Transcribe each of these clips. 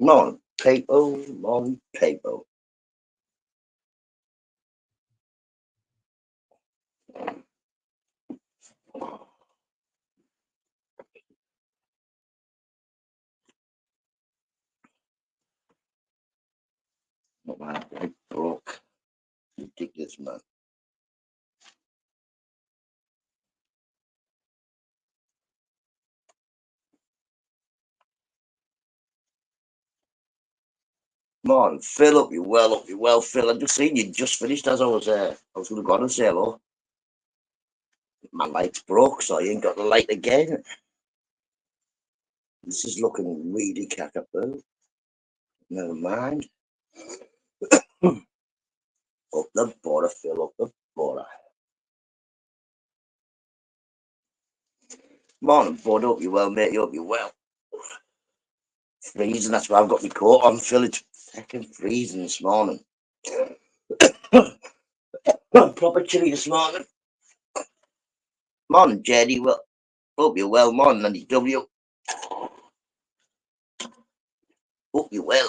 Mon people, mon people. Not man, I broke. Ridiculous, man. Morning, Phil. Up you well, Phil. I just seen you just finished as I was gonna go on and say hello. My light's broke, so I ain't got the light again. This is looking really cackapoo. Never mind. Up the border, Phil, up the border. Morning, bud. Up you well, mate. Up you well. Freezing, that's why I've got my coat on, Phil. It's fucking freezing this morning. Proper chilly this morning. Morning, Jeddy. Well, hope you're well. Morning, Andy W. Hope you're well.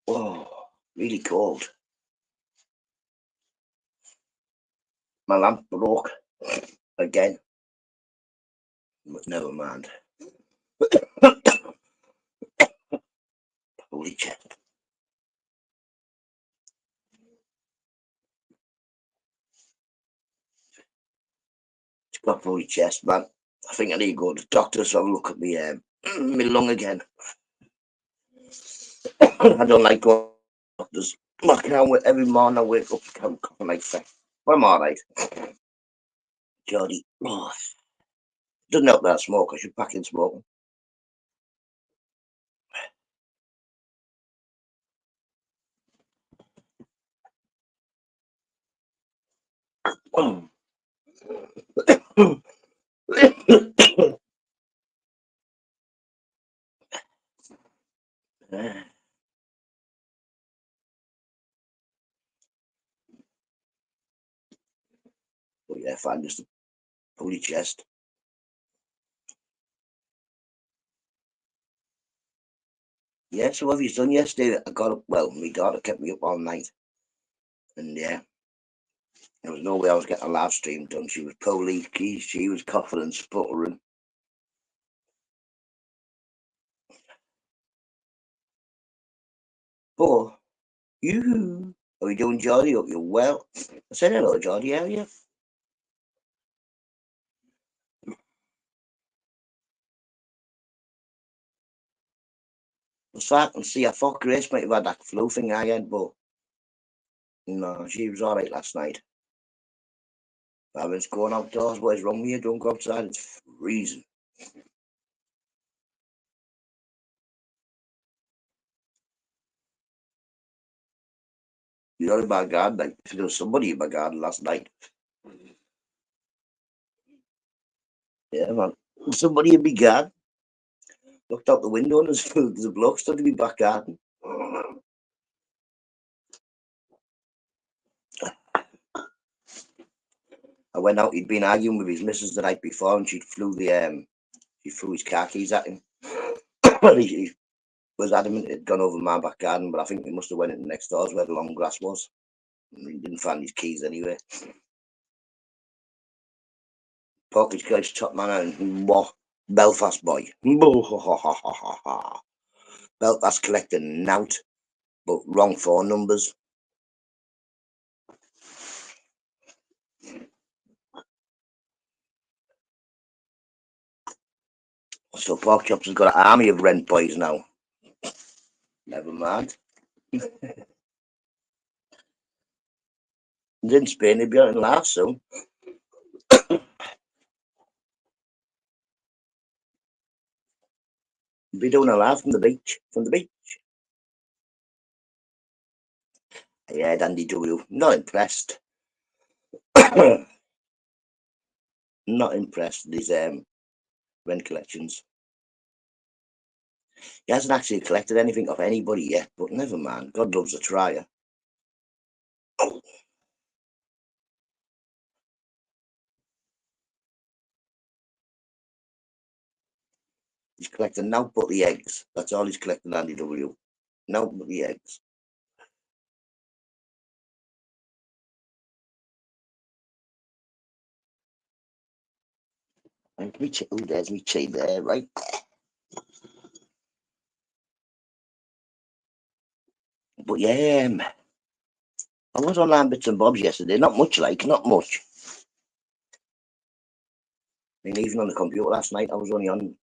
Oh, really cold. My lamp broke again, but never mind. Holy chest. It's got holy chest, man. I think I need to go to the doctor so I look at my lung again. I don't like going to doctors. I can't wait. Every morning I wake up I'm coughing like fuck. But I'm alright. Jody. Oh, doesn't help that I smoke. I should pack in smoking. But yeah, fine, just a holy chest. Yeah, so what have you done yesterday? I got up, well, my daughter kept me up all night. And yeah, there was no way I was getting a live stream done. She was leaky, she was coughing and sputtering. But you, are we doing Jolly? Hope you're well. I said hello, Jolly, how are you? As far I can see, I thought Grace might have had that flu thing I had, but no, she was alright last night. I was going outdoors. What is wrong with you? Don't go outside. It's freezing. You're in my garden. Like, there was somebody in my garden last night. Yeah, man. Somebody in my garden. Looked out the window and there's a bloke stood in my back garden. I went out. He'd been arguing with his missus the night before, and she threw his car keys at him. he was adamant it had gone over my back garden, but I think he must have went in next doors where the long grass was. And he didn't find his keys anyway. Porky's guy's top man and Belfast boy. Belfast collecting nout, but wrong phone numbers. So Pork Chops has got an army of rent boys now. Never mind. He's in Spain, he'll be out in laugh soon. He'll be doing a laugh from the beach. From the beach. Yeah, Andy W. Not impressed. Not impressed with his rent collections. He hasn't actually collected anything off anybody yet, but never mind. God loves a trier. He's collecting now but the eggs. That's all he's collecting, Andy W. Now but the eggs. And there's me tea there, right? But yeah, I was online bits and bobs yesterday. Not much, not much. I mean, even on the computer last night, I was only on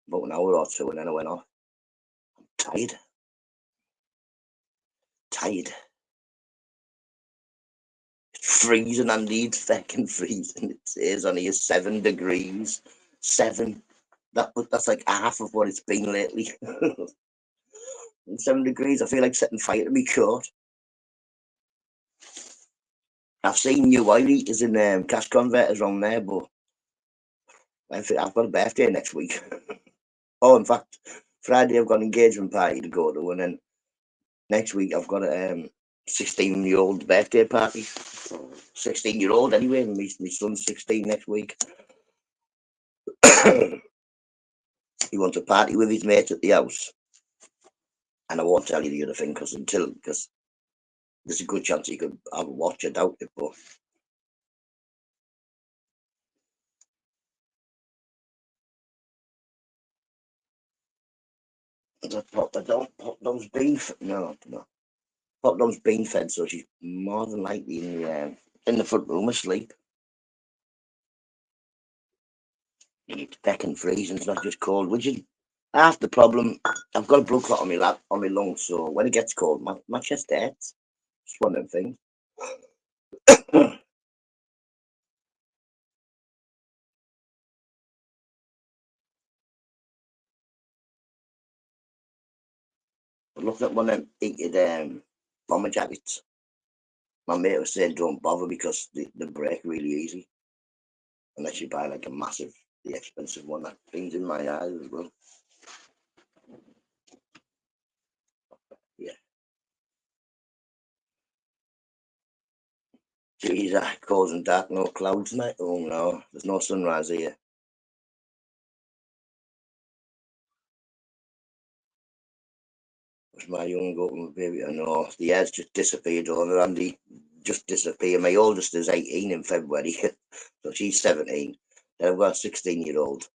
about an hour or two, and then I went off. Tired. It's freezing, Andy. It's fucking freezing. It says on here 7 degrees. 7. That's like half of what it's been lately. 7 degrees. I feel like setting fire to me coat. I've seen new oil eaters in cash converters on there, but I've got a birthday next week. Oh, in fact, Friday I've got an engagement party to go to, and then next week I've got a 16-year-old birthday party. 16-year-old anyway, and my son's 16 next week. He wants a party with his mates at the house, and I won't tell you the other thing because there's a good chance he could have a watch. I doubt it, but I don't pop those beef. No. Pop those bean fed, so she's more than likely in the front room asleep. It's becking freezing. It's not just cold, which is half the problem. I've got a blood clot on my lap, on my lungs, so when it gets cold, my chest hurts. It's one of them things. But look at one of them heated bomber jackets. My mate was saying don't bother because they break really easy unless you buy like a massive, the expensive one. That thing's in my eyes as well. Yeah. Geez, cold and dark, no clouds, mate. Oh no, there's no sunrise here. Was my young open baby? I know the air's just disappeared over Andy. Just disappeared. My oldest is 18 in February, so she's 17. Then I've got a 16-year-old.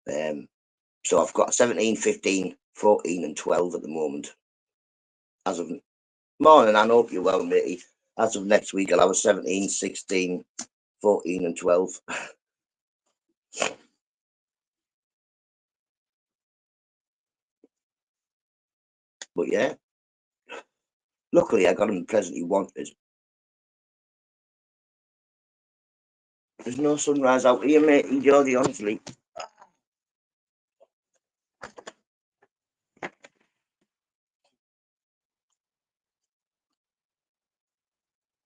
So I've got 17, 15, 14, and 12 at the moment. As of morning, I hope you're well, matey. As of next week, I'll have a 17, 16, 14, and 12. But yeah, luckily I got him the present he wanted. There's no sunrise out here, matey, Geordie, honestly.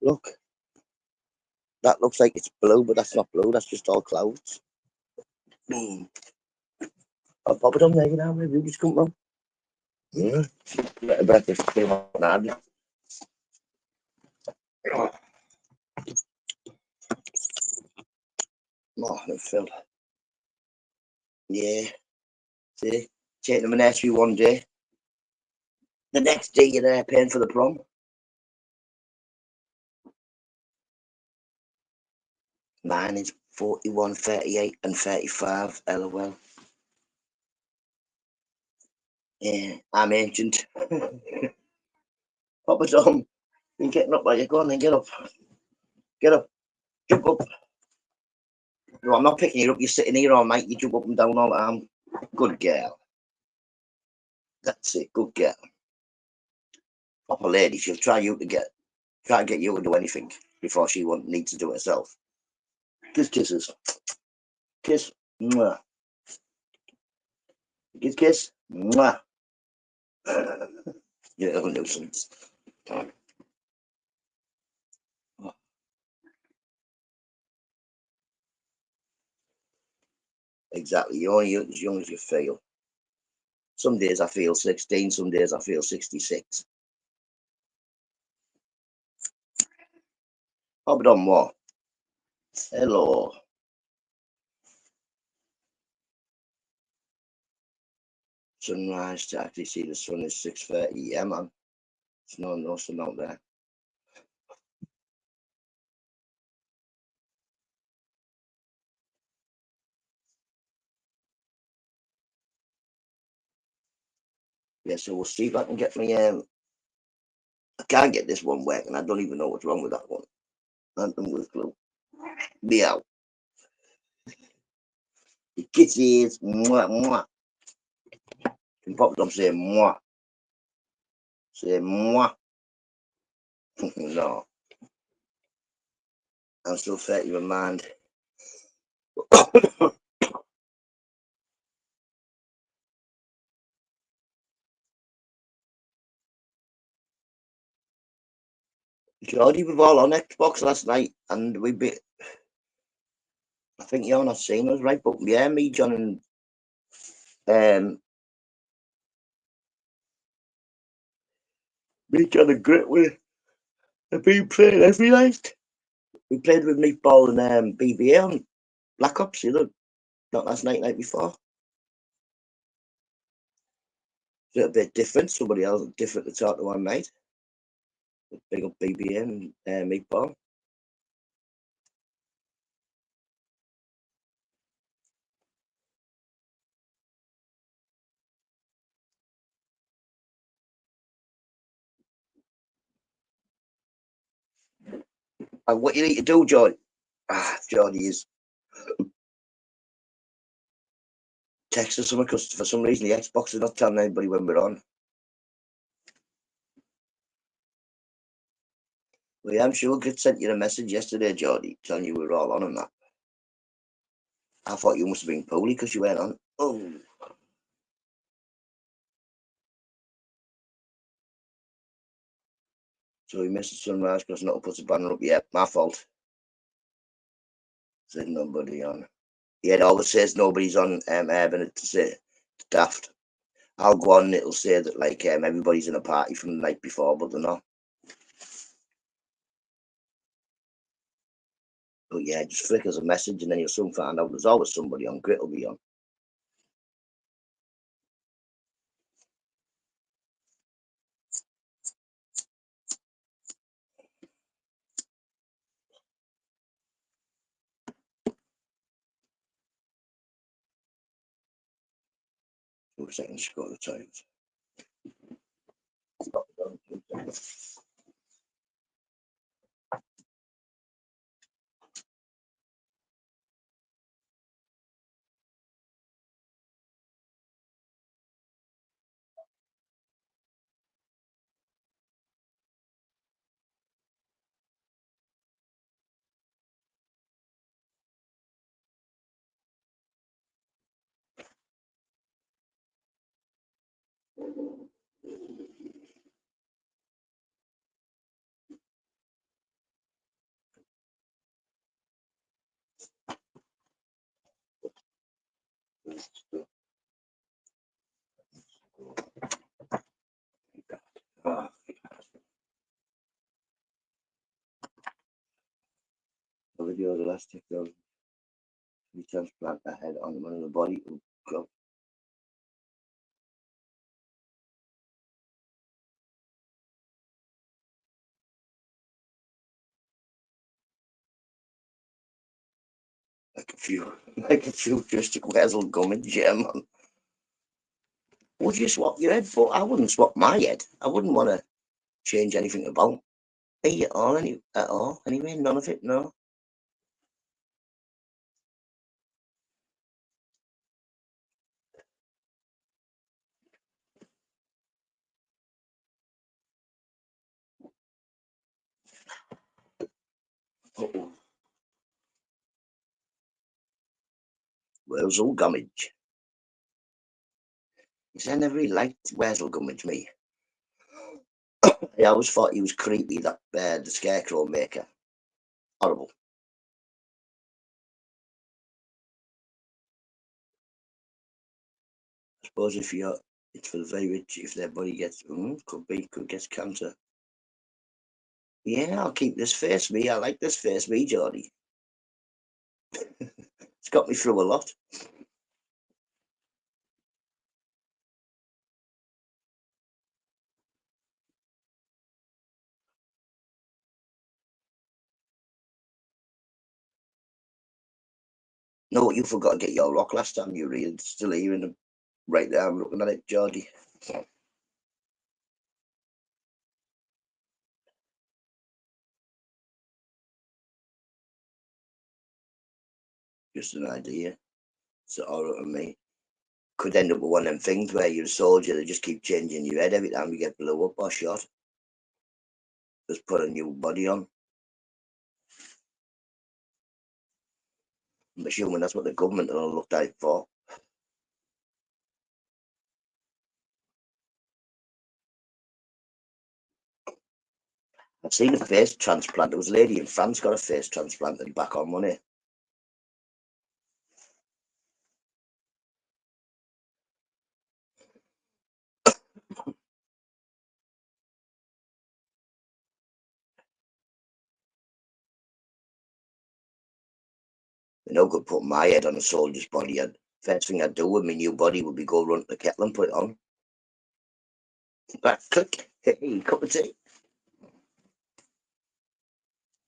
Look, that looks like it's blue, but that's not blue. That's just all clouds. I'll pop it on there now. Maybe you just come on. Yeah. Better breakfast. Morning, Phil. Yeah. See, take them an nursery one day. The next day, you're there paying for the prom. Mine is 41, 38, and 35. LOL. Yeah, I'm ancient. Pop it on. You're getting up, you go on then, get up. Get up. Jump up. No, I'm not picking you up. You're sitting here all night. You jump up and down all the time. Good girl. That's it. Good girl. Proper lady. She'll try to get you to do anything before she won't need to do it herself. Kisses. Kiss. Mwah. Kiss. Mwah. You little nuisance. Exactly. You're only as young as you feel. Some days I feel 16, some days I feel 66. Hobbit on what? Hello. sunrise to actually see the sun is 6:30. Yeah, man. It's no sun out there. Yeah, so we'll see if I can get me. I can't get this one working. I don't even know what's wrong with that one. Nothing with glue. Meow. The kisses. Mwah, mwah. Can pop up say mwah. Say mwah. No. I'm still 30 in mind. Geordie, we were all on Xbox last night, and we bit. I think you're not seeing us, right? But yeah, me, John, and me, John, and Grit, we have been playing every night. We played with Meatball and BBA on Black Ops, not last night, night before. It's a little bit different. Somebody else different to talk to one night. Big up BBA and Meatball. And what you need to do, John? Geordie is text us something because for some reason the Xbox is not telling anybody when we're on. Well, yeah, I'm sure Grit sent you a message yesterday, Geordie, telling you we were all on and that. I thought you must have been poorly because you went on. Oh. So we missed the sunrise because not put the banner up yet. My fault. Said nobody on. Yeah, it always says nobody's on Urban. It's daft. I'll go on and it'll say that like everybody's in a party from the night before, but they're not. But yeah, just flickers a message and then you'll soon find out there's always somebody on. Grit will be on. Two seconds to go to the toilet. Ah, the video of the last TikTok. We transplant the head on one of the body. Oh, God. Like a futuristic Wessel Gummidge, yeah, man. Would you swap your head? But I wouldn't swap my head. I wouldn't want to change anything about me at all. Anyway, none of it. No. Uh-oh. Wessel Gummidge. I never really liked Wessel Gummidge. Me, I always thought he was creepy. That the Scarecrow maker, horrible. I suppose if you're, it's for the very rich. If their body gets, could get cancer. Yeah, I'll keep this face. Me, I like this face. Me, Geordie. It's got me through a lot. No, you forgot to get your rock last time you reeled. Still hearing them. Right there, I'm looking at it, Geordie. Just an idea. It's all right with me. Could end up with one of them things where you're a soldier that just keep changing your head every time you get blew up or shot. Just put a new body on. I'm assuming that's what the government will look out for. I've seen a face transplant. There was a lady in France got a face transplanted back on money. No good putting my head on a soldier's body. First thing I'd do with my new body would be go run to the kettle and put it on. Right, click. Hey, cup of tea.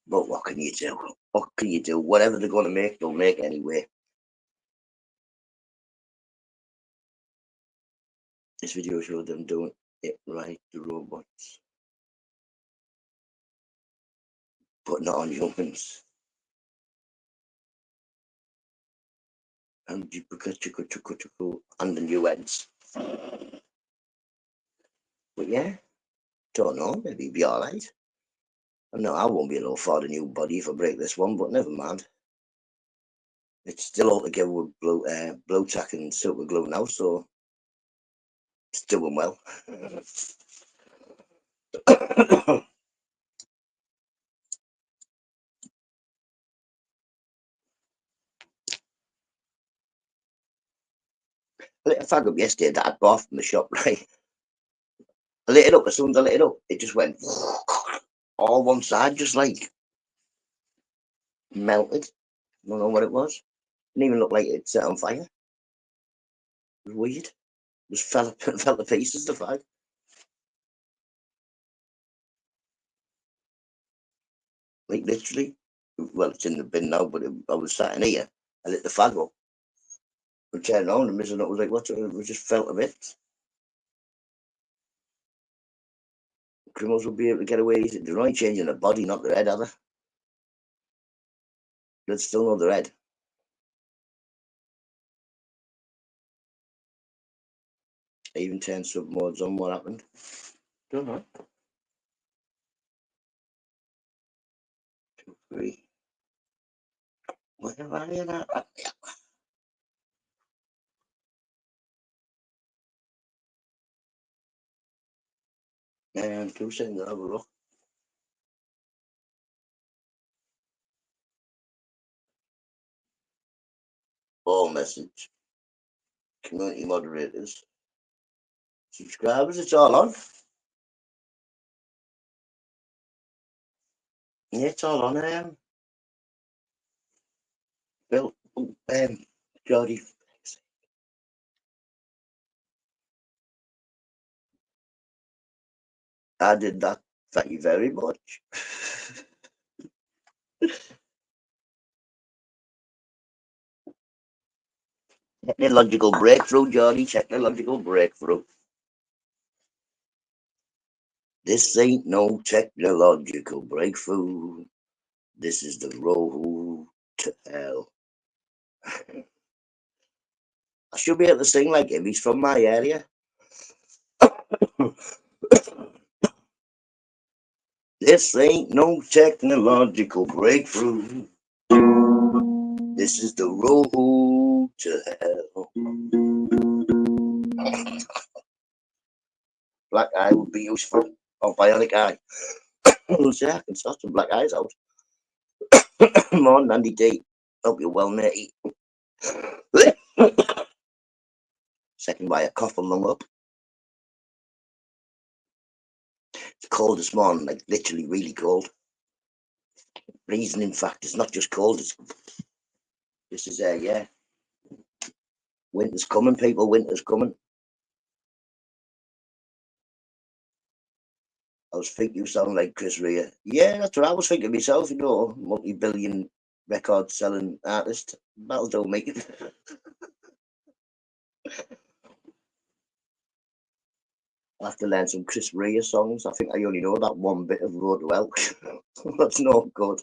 But what can you do? What can you do? Whatever they're going to make, they'll make anyway. This video showed them doing it right, the robots. Putting it on humans. And the new ends. But yeah, don't know. Maybe it'll be alright. No, I won't be able to afford a new body if I break this one, but never mind. It's still all together with blow tack and super glue now, so it's doing well. I lit a fag up yesterday that I'd bought from the shop, right? I lit it up, as soon as I lit it up, it just went all one side, just like melted. I don't know what it was. Didn't even look like it set on fire. It was weird. Just fell fell to pieces, the fag. Like literally. Well, it's in the bin now, but I was sat in here. I lit the fag up. I turned around and Mrs. Nut was like, "What's it?" It just felt a bit. Criminals will be able to get away easy. They're only changing the body, not their head, are they? They'd still know their head. I even turned sub modes on. What happened? Don't know. 3. Where are you now? And 2 seconds, I'll have a look. All message. Community moderators. Subscribers, it's all on. Yeah, it's all on. Bill, Jody. I did that. Thank you very much. Technological breakthrough, Johnny. Technological breakthrough. This ain't no technological breakthrough. This is the road to hell. I should be able to sing like him. He's from my area. This ain't no technological breakthrough. This is the road to hell. Black eye would be useful. Or bionic eye. Yeah, I can sort some black eyes out. Come on, Andy D. Hope you're well, matey. Second by a cough and lung up. It's cold this morning, like literally really cold. Reason, in fact, it's not just cold. This is yeah. Winter's coming, people. Winter's coming. I was thinking you sound like Chris Rea. Yeah, that's what I was thinking myself. You know, multi-billion record selling artist. That'll do me. I'll have to learn some Chris Rea songs. I think I only know that one bit of Road to Hell. That's not good.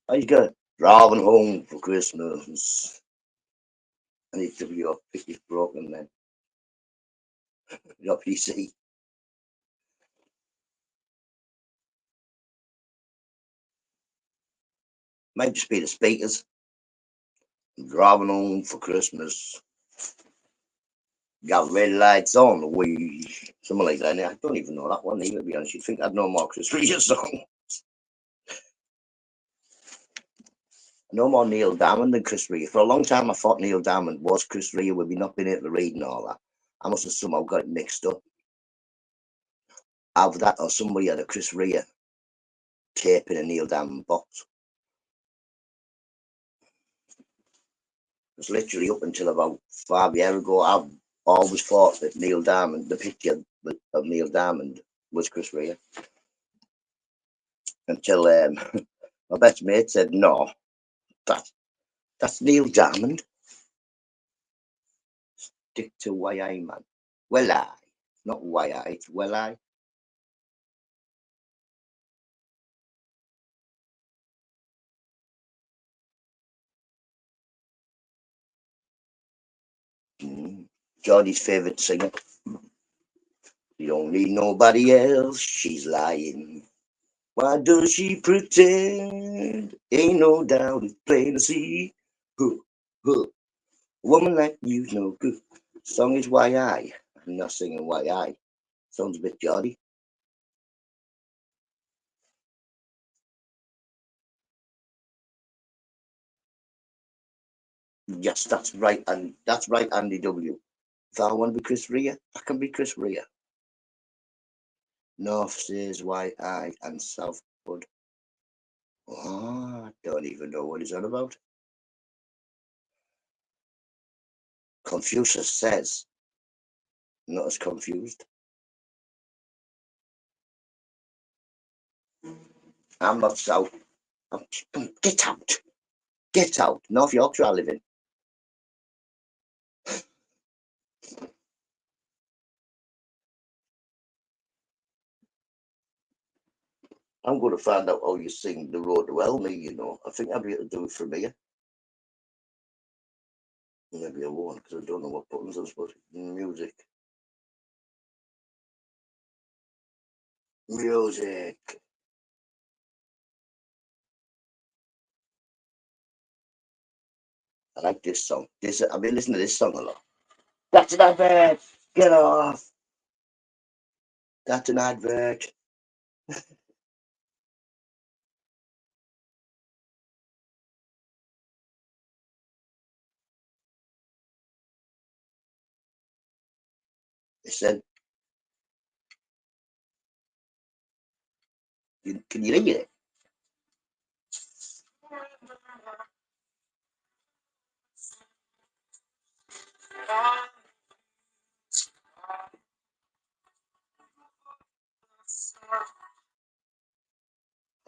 I got driving home for Christmas. I need to be your pick is broken then. Your PC. Might just be the speakers. Driving home for Christmas. Got red lights on the way. Something like that. I don't even know that one either, to be honest. You'd think I'd know more Chris Rea song. No more Neil Diamond than Chris Rea. For a long time, I thought Neil Diamond was Chris Rea with me not being able to read and all that. I must have somehow got it mixed up. Either that or somebody had a Chris Rea tape in a Neil Diamond box. It was literally up until about 5 years ago. I've always thought that Neil Diamond, the picture of Neil Diamond, was Chris Rea. Until my best mate said, no, that's Neil Diamond. Stick to YI, man. Well, I. Not YI, it's well, I. Geordie's favourite singer. You don't need nobody else, she's lying. Why does she pretend? Ain't no doubt it's plain to see. Huh, huh. Woman like you's no good. Song is YI. I'm not singing YI. Sounds a bit Geordie. Yes, that's right, and that's right, Andy W. If I want to be Chris Rea, I can be Chris Rea. North says YI and South Bud. Oh, I don't even know what he's on about. Confucius says, not as confused. I'm not South. Get out. Get out. North Yorkshire I live in. I'm going to find out how you sing The Road to Hell, me, you know. I think I'll be able to do it from here. Maybe I won't, because I don't know what buttons I'm supposed to. Music. Music. I like this song. I've been listening to this song a lot. That's an advert. Get off. That's an advert. They said, can you read it?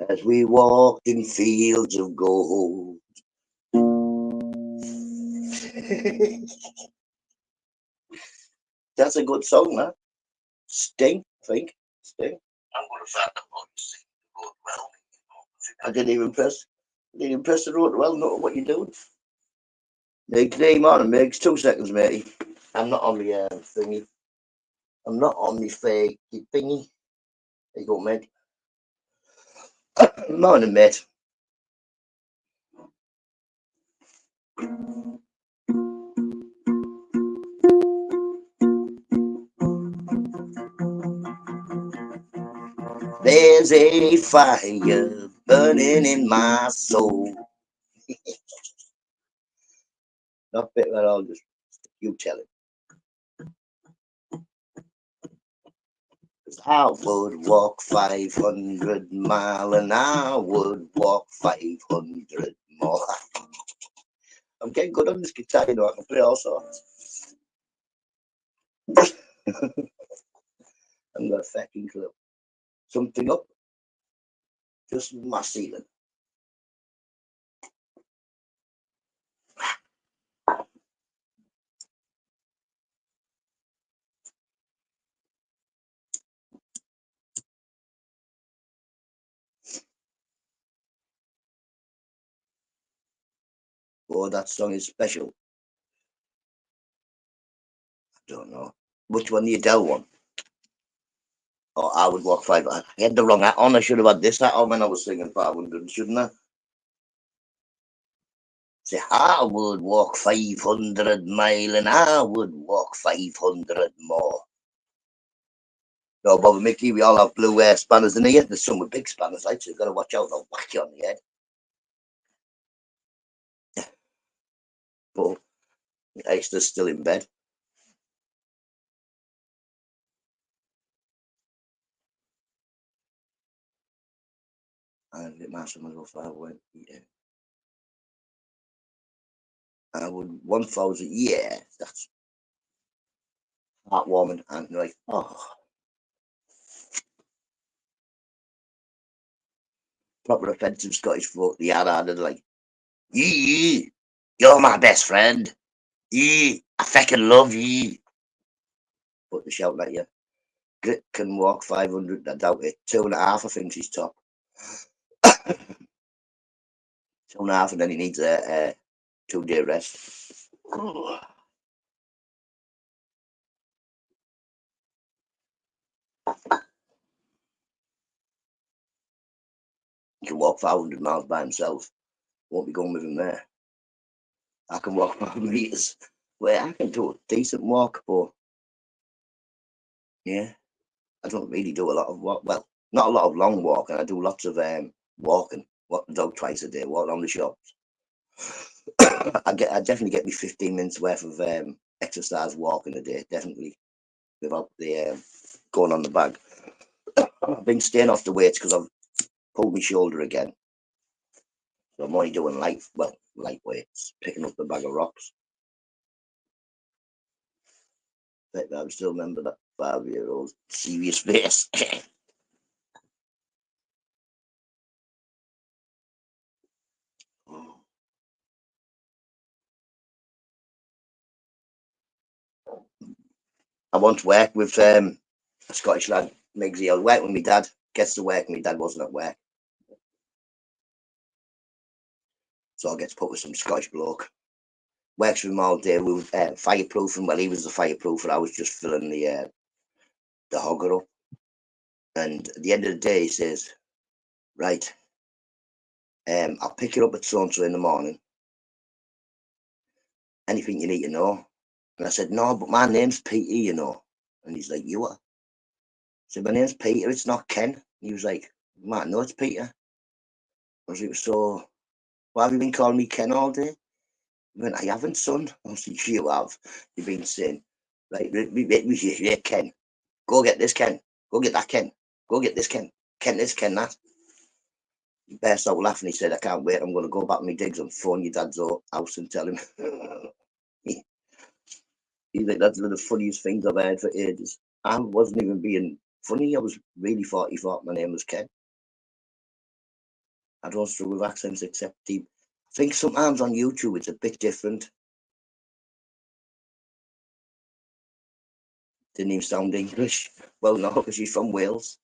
As we walked in fields of gold. That's a good song, man. Sting, I think. Sting. I'm going to find out how you sing the road well. I didn't even press the road well, know what you're doing. Meg's name on and Meg's 2 seconds, matey. I'm not on the thingy. I'm not on the fake thingy. There you go, Meg. Morning, mate. There's a fire burning in my soul. Not bit at all, just you tell it. I would walk 500 mile and I would walk 500 more. I'm getting good on this guitar, you know, I can play all sorts. I'm got a fucking clue. Something up. just my ceiling. Oh, that song is special. I don't know. Which one, the Adele one? Oh, I would walk five. I had the wrong hat on. I should have had this hat on when I was singing 500, shouldn't I? Say, I would walk 500 mile and I would walk 500 more. No, Bob and Mickey, we all have blue spanners in here. There's some with big spanners, like, so you've got to watch out. They'll whack you on the head. But Esther's still in bed. And it might someone if I went, yeah. I would 1,000, yeah, that's heartwarming. And like, oh, proper offensive Scottish folk. The other, like, yee, you're my best friend. Yee, I fucking love ye. But they shout at you. Grit can walk 500, I doubt it. 2.5, I think she's top. 2.5, and then he needs a 2-day rest. He can walk 500 miles by himself. Won't be going with him there. I can walk 5 meters. Well, I can do a decent walk, but yeah, I don't really do a lot of walk. Well, not a lot of long walking. I do lots of walking. Walk the dog twice a day. Walk around the shops. I definitely get me 15 minutes worth of exercise walking a day. Definitely, without the going on the bag. I've been staying off the weights because I've pulled my shoulder again. So I'm only doing light weights, picking up the bag of rocks. But I still remember that 5-year-old serious face. I once worked with a Scottish lad, Migsy. I was working with my dad. Gets to work, my dad wasn't at work. So I get to put with some Scottish bloke. Works with him all day. We were fireproofing. Well, he was the fireproofer. I was just filling the hogger up. And at the end of the day, he says, right, I'll pick you up at so-and-so in the morning. Anything you need to know? And I said, no, but my name's Peter, you know. And he's like, you are? I said, my name's Peter, it's not Ken. And he was like, man, no, it's Peter. I was like, so why have you been calling me Ken all day? He went, I haven't, son. I was like, you have. You've been saying, right, yeah, Ken. Go get this, Ken. Go get that, Ken. Go get this, Ken. Ken this, Ken that. He burst out laughing. He said, I can't wait. I'm going to go back to my digs and phone your dad's house and tell him. He's like, that's one of the funniest things I've heard for ages. I wasn't even being funny. I was really thought he thought my name was Ken. I don't struggle with accents except deep. I think sometimes on YouTube it's a bit different. Didn't even sound English. Well, no, because she's from Wales.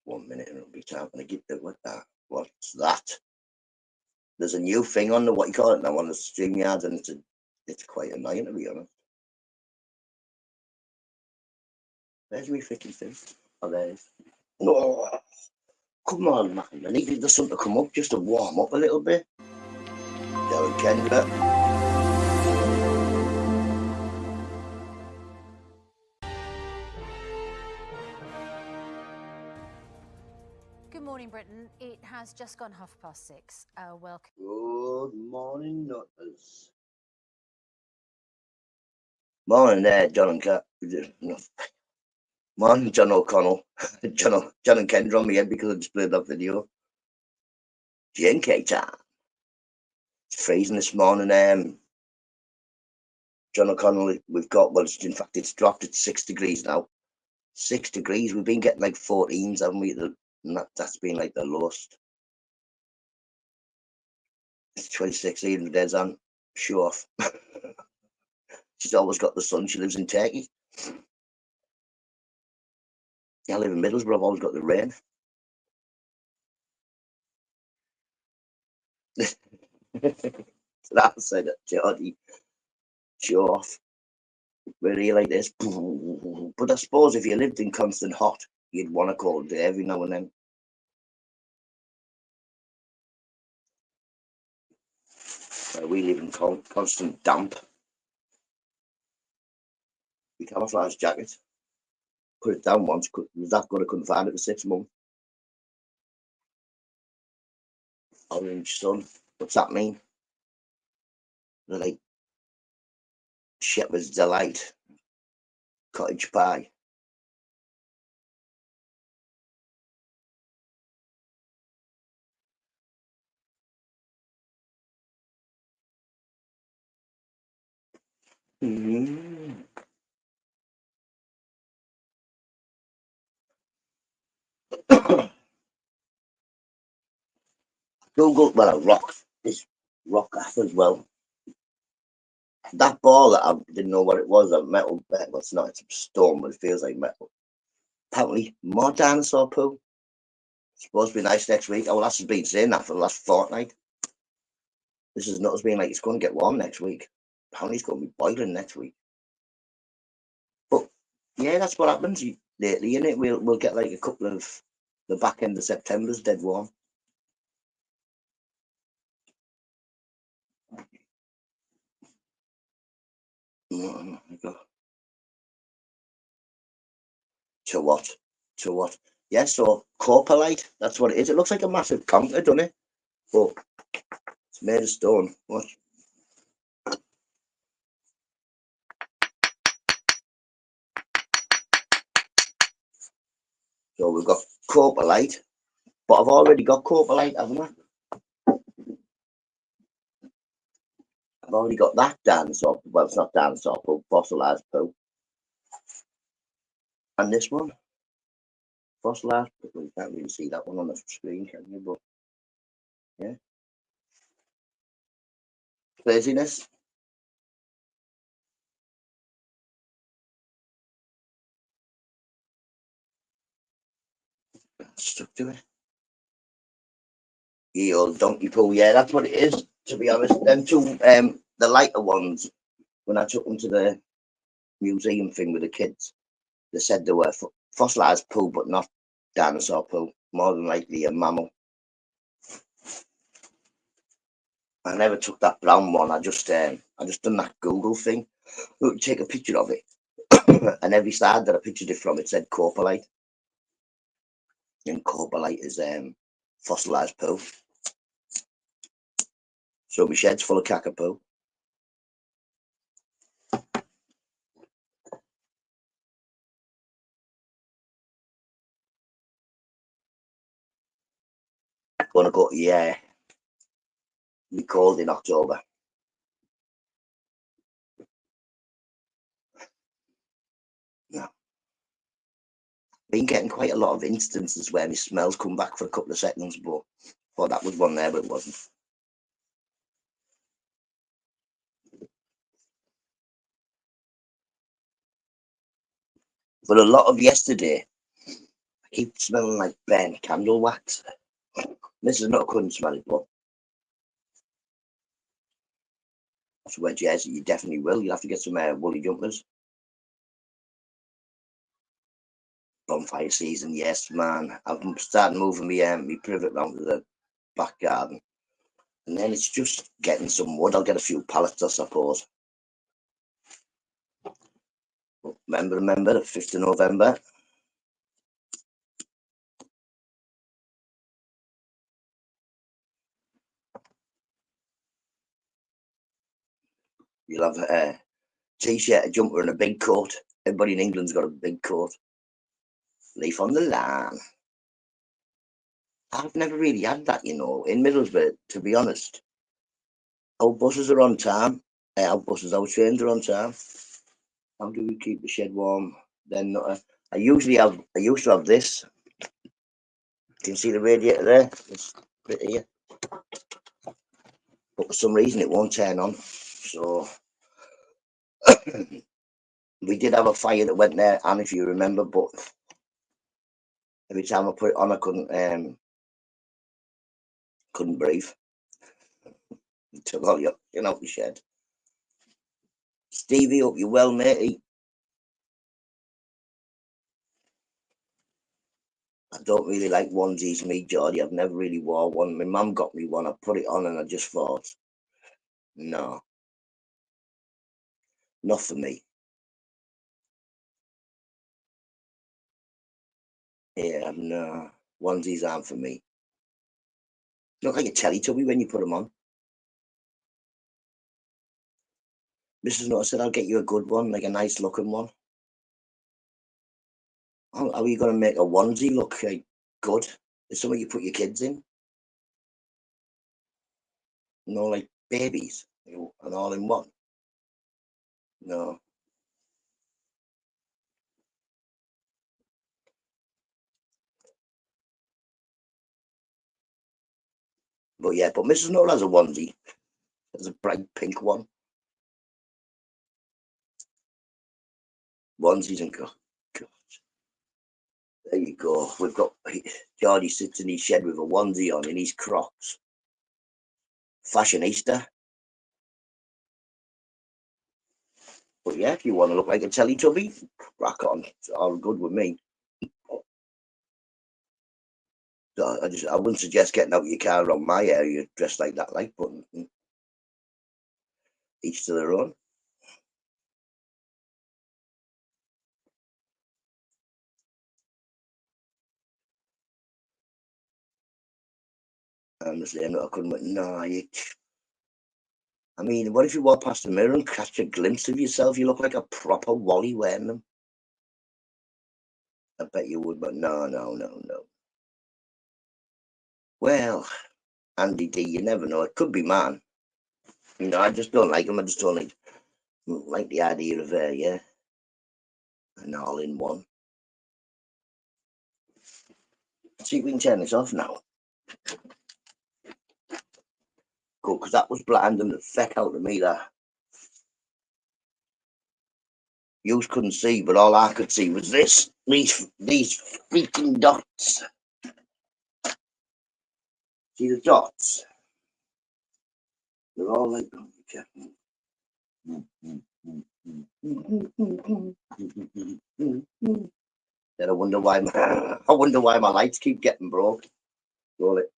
One minute and it'll be time to get the what that. What's that? There's a new thing on the what you call it now on the StreamYard, and it's quite annoying to be honest. Where's my freaking thing? Oh, there it is. No, come on, man. I needed the sun to come up just to warm up a little bit. Darren Kendra. Good morning, Britain. It has just gone 6:30. Welcome. Good morning, Nutters. Morning there, John and Cat. No. Morning, John O'Connell. John and Kendra on my head because I just played that video. JNK time. It's freezing this morning. John O'Connell, we've got, well, in fact, it's dropped. It's 6 degrees now. 6 degrees. We've been getting like 14s, haven't we? And that's been like the lowest. It's 26, even Des on. Show off. She's always got the sun. She lives in Turkey. I live in Middlesbrough. I've always got the rain. That side of Geordie. Show off. Really like this. But I suppose if you lived in constant hot, you'd want a cold day every now and then. We live in constant damp. We camouflage jacket. Put it down once. Was that good? I couldn't find it for 6 months. Orange sun. What's that mean? They're like shepherd's delight. Cottage pie. Google, well, this rock app as well. That ball that I didn't know what it was, a metal, well, it's not, it's stone, but it feels like metal. Apparently, more dinosaur poo. It's supposed to be nice next week. Oh, well, that's been saying that for the last fortnight. This is not as being like it's going to get warm next week. Apparently, it's going to be boiling next week. But yeah, that's what happens lately, innit? We'll get like a couple of the back end of September's dead warm. To what? To what? Yeah, so copalite, that's what it is. It looks like a massive conker, doesn't it? But it's made of stone. Watch. So we've got copalite, but I've already got copalite, haven't I? I've already got that dinosaur. Well, it's not dinosaur poo, fossilized poo. And this one, fossilized poo. You can't really see that one on the screen, can you? But yeah. Craziness. Stuck to it. Ye old donkey poo. Yeah, that's what it is, to be honest. Them two, the lighter ones, when I took them to the museum thing with the kids, they said they were fossilized poo, but not dinosaur poo. More than likely a mammal. I never took that brown one. I just done that Google thing. Take a picture of it, and every side that I pictured it from, it said copalite, and copalite is fossilized poo. So my shed's full of caca poo. Gonna go, yeah. Be cold in October. No. Been getting quite a lot of instances where my smells come back for a couple of seconds, but well, that was one there, but it wasn't. For a lot of yesterday, I keep smelling like burnt candle wax. This is not, I couldn't smell it, but that's where Jersey, you definitely will. You'll have to get some woolly jumpers. Bonfire season, yes, man. I'm starting moving my privet round to the back garden. And then it's just getting some wood. I'll get a few pallets, I suppose. But remember, the 5th of November. You'll have a t-shirt, a jumper, and a big coat. Everybody in England's got a big coat. Leaf on the land. I've never really had that, in Middlesbrough, to be honest. Our buses are on time. Our buses, our trains are on time. How do we keep the shed warm? Then I used to have this. Can you see the radiator there? It's bit here. But for some reason it won't turn on. So we did have a fire that went there, and if you remember, but every time I put it on, I couldn't breathe. It took all your out the shed. Stevie, hope you well, matey. I don't really like onesies, me, Geordie. I've never really wore one. My mum got me one. I put it on and I just thought, no, not for me. Yeah, no, onesies aren't for me. Look like a Teletubby when you put them on. Mrs. Nutter said, I'll get you a good one, like a nice looking one. How are you going to make a onesie look good? It's something you put your kids in. No, like babies, and all in one. No. But yeah, but Mrs. Nutter has a onesie. There's a bright pink one. Onesies and God. There you go. We've got Geordie sits in his shed with a onesie on in his Crocs. Fashionista. But yeah, if you want to look like a Teletubby, crack on. It's all good with me. So I wouldn't suggest getting out of your car around my area dressed like that, but each to their own. I'm just saying, I couldn't. No, I mean, what if you walk past the mirror and catch a glimpse of yourself? You look like a proper Wally wearing them. I bet you would, but no. Well, Andy D, you never know. It could be man. I just don't like him. I just don't like the idea of yeah, an all in one. Let's see if we can turn this off now. Good, because that was blinding the feck out of me. That you couldn't see, but all I could see was this. These freaking dots. See the dots? They're all like. Then I wonder why. I wonder why my lights keep getting broke. Roll it.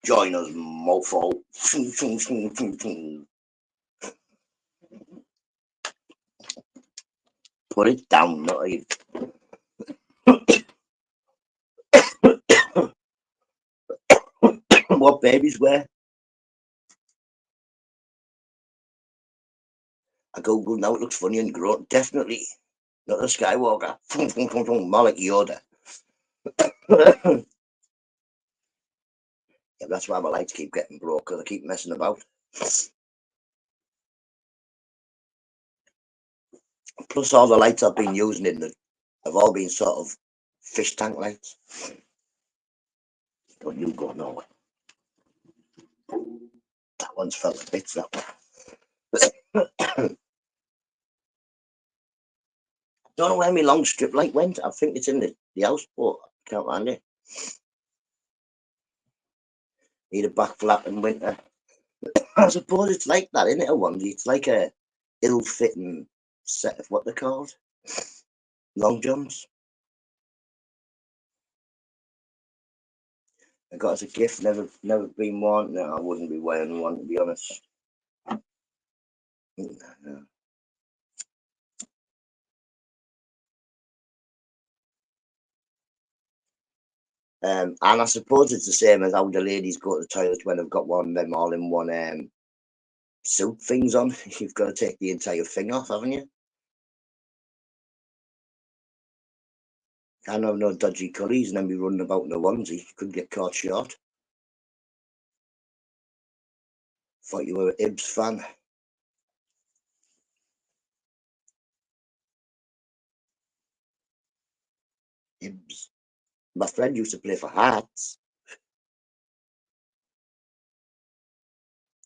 Join us, mofo. Put it down, not you. What babies wear? I googled now. It looks funny and grown. Definitely not a Skywalker. More like Yoda. Yeah, that's why my lights keep getting broke, because I keep messing about. Plus, all the lights I've been using have all been sort of fish tank lights. Don't you go nowhere. That one's fell to bits, that one. Don't know where my long strip light went. I think it's in the house, but I can't find it. Need a back flap in winter. I suppose it's like that, isn't it? A onesie. It's like a ill-fitting set of what they're called, long johns. I got as a gift. Never been one. No, I wouldn't be wearing one, to be honest. No. And I suppose it's the same as how the ladies go to the toilet when they've got one of them all-in-one suit things on. You've got to take the entire thing off, haven't you? Can't have no dodgy curries and then be running about in a onesie. You could get caught short. Thought you were an Ibs fan. Ibs. My friend used to play for Hearts.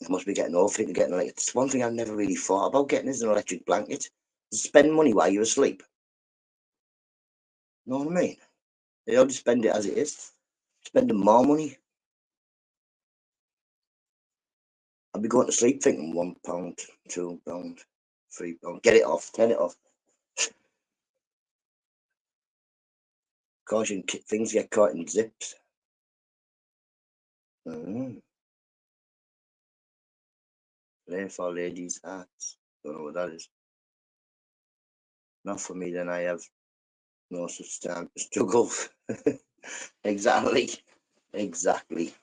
I must be getting old for getting like it's one thing I've never really thought about getting is an electric blanket. Spend money while you're asleep. Know what I mean? They only spend it as it is. Spending more money. I'd be going to sleep thinking £1, £2, £3. Get it off, turn it off. Caution, things get caught in zips. Play for ladies' hearts. Don't know what that is. Not for me, then I have no such time to struggle. Exactly. Exactly.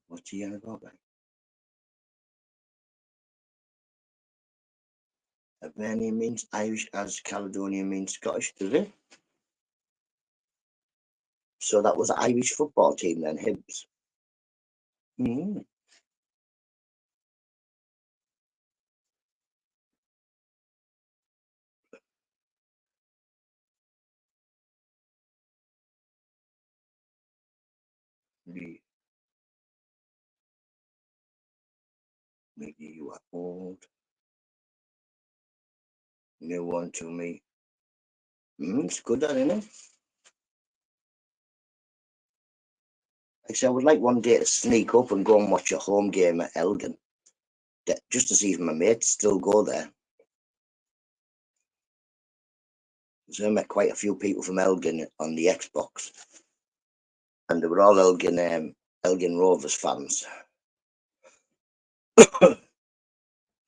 What's he on about, like? Albanian means Irish as Caledonian means Scottish, does it? So that was the Irish football team then, Hibs. Mm. Maybe you are old. New one to me. It's good, that, isn't it? Actually, I would like one day to sneak up and go and watch a home game at Elgin, just to see if my mates still go there. So I met quite a few people from Elgin on the Xbox, and they were all Elgin Rovers fans.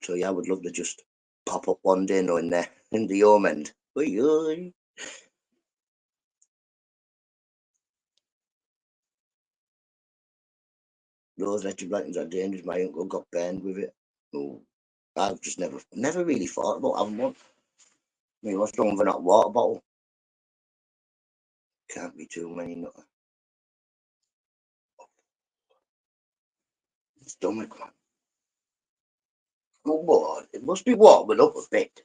So yeah, I would love to just pop up one day, knowing there in the home end. Oi, oi. Those electric blankets are dangerous. My uncle got burned with it. Oh, I've just never really thought about having one. I mean, what's wrong with that water bottle? Can't be too many. NUTTA. Stomach, man. Good Lord, it must be warming up a bit.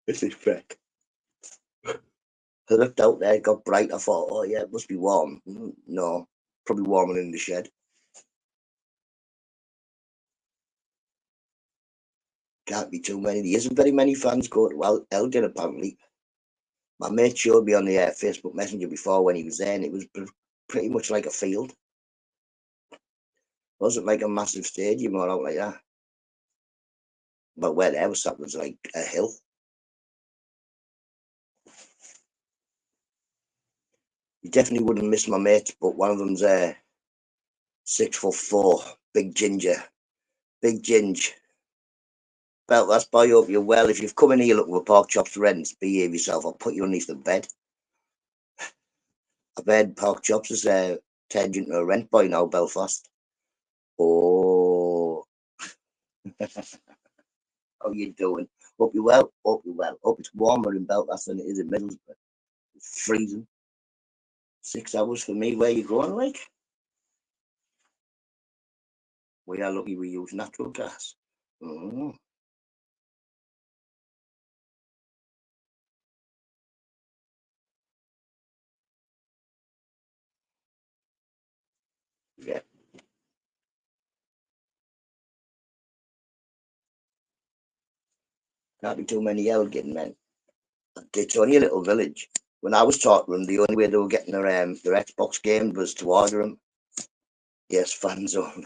This is freak. I looked out there, it got bright. I thought, oh yeah, it must be warm. No, probably warmer in the shed. Can't be too many. There isn't very many fans go to Elgin, apparently. My mate showed me on the Facebook Messenger before when he was there, and it was pretty much like a field. It wasn't like a massive stadium or out like that. But where they was sat was like a hill. You definitely wouldn't miss my mates, but one of them's 6'4", big ginger. Big Ginge. Well, that's by hope you're well. If you've come in here looking for pork chops rents, behave yourself. I'll put you underneath the bed. I've heard pork chops is turned into a rent boy now, Belfast. Oh, how you doing? Hope you're well. Hope you're well. Hope it's warmer in Belfast than it is in Middlesbrough. It's freezing. 6 hours for me. Where you going, like? We are lucky we use natural gas. Oh, yeah. Can't be too many Elgin men. It's only a little village. When I was talking to them, the only way they were getting their Xbox game was to order them. Yes, fan zone.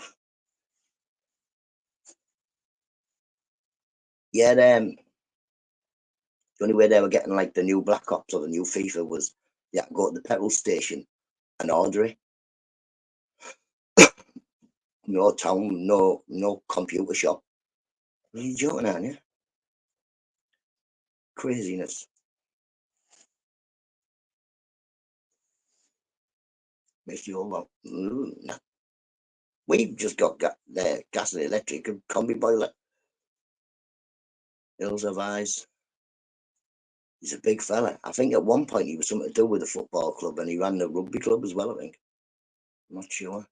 Yeah, the only way they were getting like the new Black Ops or the new FIFA was you had to go to the petrol station and order it. No town, no computer shop. Are you joking, aren't you? Craziness. Makes you all like, nah. We've just got the gas and electric and combi boiler. Hills of Eyes. He's a big fella. I think at one point he was something to do with the football club and he ran the rugby club as well, I think. I'm not sure.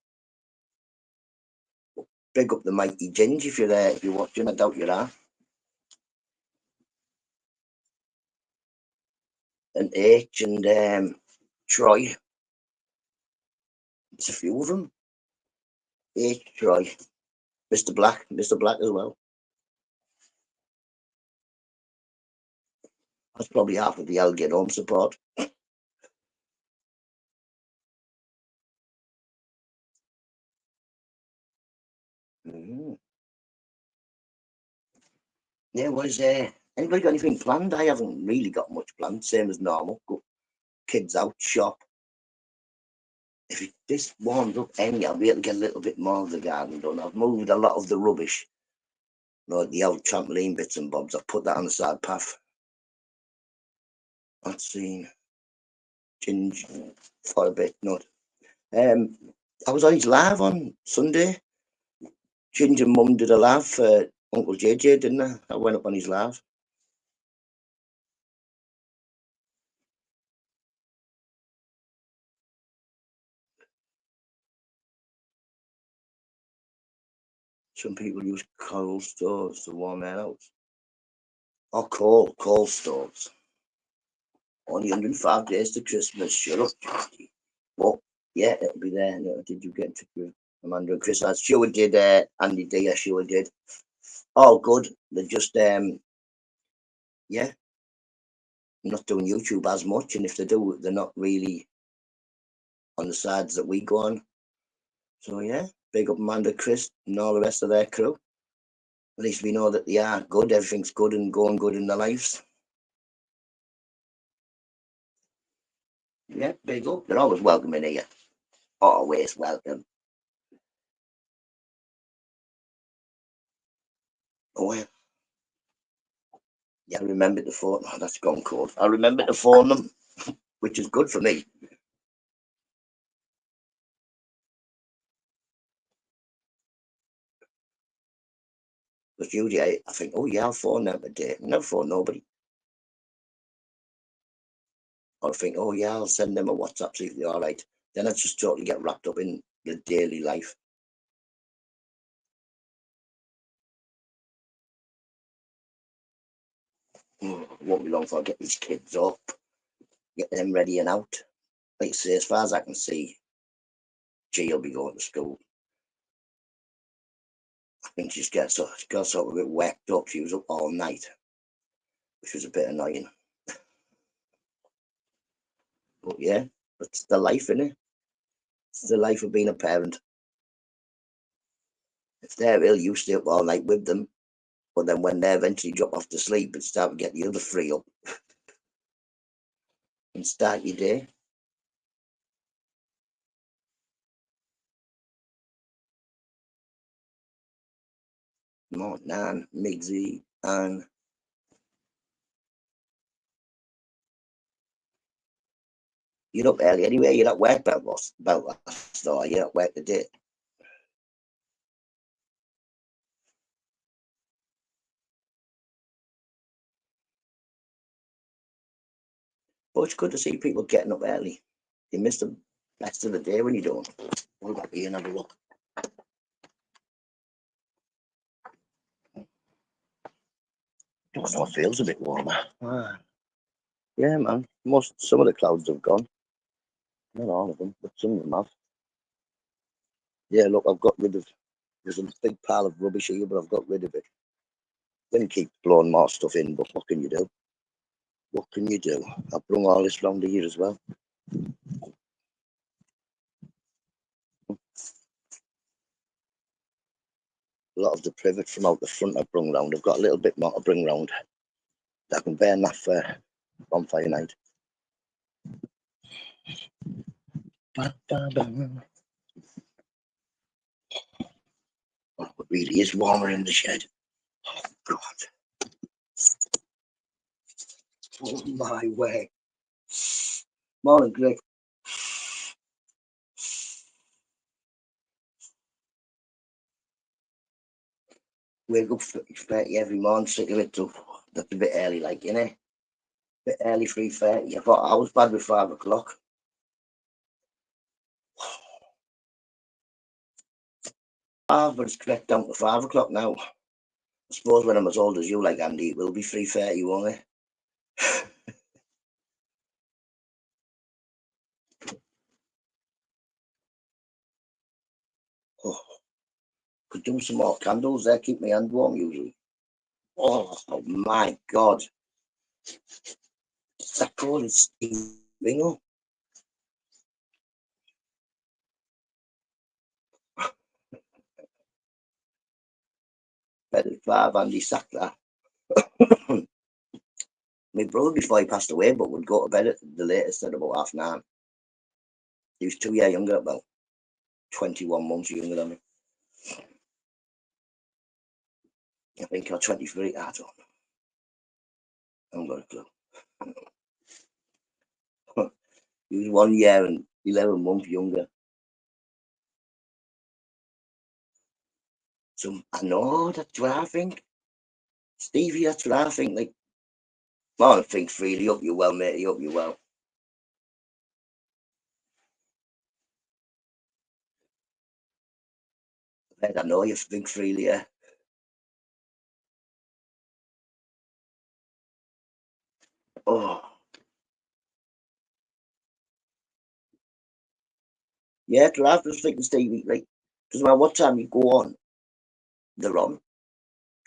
But big up the mighty Ginge if you're there, if you're watching. I doubt you are. And H and Troy. It's a few of them. H, Troy. Mr. Black as well. That's probably half of the Algate Home support. Yeah, was anybody got anything planned? I haven't really got much planned, same as normal. Go kids out, shop. If this warms up any, I'll be able to get a little bit more of the garden done. I've moved a lot of the rubbish, like the old trampoline bits and bobs. I've put that on the side path. I've seen Ginge for a bit, not. I was on his live on Sunday. Ginge and Mum did a live for Uncle JJ, didn't I? I went up on his live. Some people use coal stoves to warm their house. Or coal stoves. Only 105 days to Christmas. Shut up, Justy. Well, yeah, it'll be there. No, did you get in touch with Amanda and Chris? I sure did. Andy D, I sure did. All good. They're just, yeah, not doing YouTube as much. And if they do, they're not really on the sides that we go on. So, yeah, big up Amanda, Chris, and all the rest of their crew. At least we know that they are good. Everything's good and going good in their lives. Yeah, big up. They're always welcome in here. Always welcome. Oh, yeah. Yeah, I remember the phone. Oh, that's gone cold. I remember to phone them, which is good for me. Because usually I think, oh yeah, I'll phone them today. Never phone nobody. Or I think, oh yeah, I'll send them a WhatsApp, see if they're all right. Then I just totally get wrapped up in the daily life. Won't be long before I get these kids up, get them ready and out. Like I say, as far as I can see, G will be going to school. I think she got sort of a bit whacked up. She was up all night, which was a bit annoying. But yeah, that's the life, innit? It's the life of being a parent. If they're ill, you stay up all night with them. But then when they eventually drop off to sleep, it's time to get the other three up and start your day. More Nan, Migsy, and you're up early anyway. You're at work about last, or you're at work today. But it's good to see people getting up early. You miss the best of the day when you don't. We'll go here and have a look. Just know it feels a bit warmer. Yeah, man. Some of the clouds have gone. Not all of them, but some of them have. Yeah, look, I've got rid of. There's a big pile of rubbish here, but I've got rid of it. Then keep blowing more stuff in, but what can you do? What can you do? I've brought all this round here as well. A lot of the privet from out the front I've brought round. I've got a little bit more to bring round. I can burn that for bonfire night. Oh, it really is warmer in the shed. Oh, God. Oh, my way. Morning, Greg. Wake up 30 every morning, sick of it. So that's a bit early, like, innit? Bit early, 3:30. I thought I was bad with 5 o'clock. But it's correct down to 5 o'clock now. I suppose when I'm as old as you, like Andy, it will be 3:30, won't it? Oh, could do some more candles there, keep my hand warm usually. Oh my God. What's that called? It's Bingo. Better 5, Andy sacked that. My brother, before he passed away, but would go to bed at the latest at about 9:30. He was 2 years younger, about 21 months younger than me. I think or 23. I don't know. I haven't got a clue. He was 1 year and 11 months younger. So I know, that's what I think. Stevie, that's what I think. Like, I don't think freely. Hope you well, mate. Hope you well. I know you think freely, yeah. Oh, yeah, to have just thinking Stevie, like, doesn't matter what time you go on, they're on.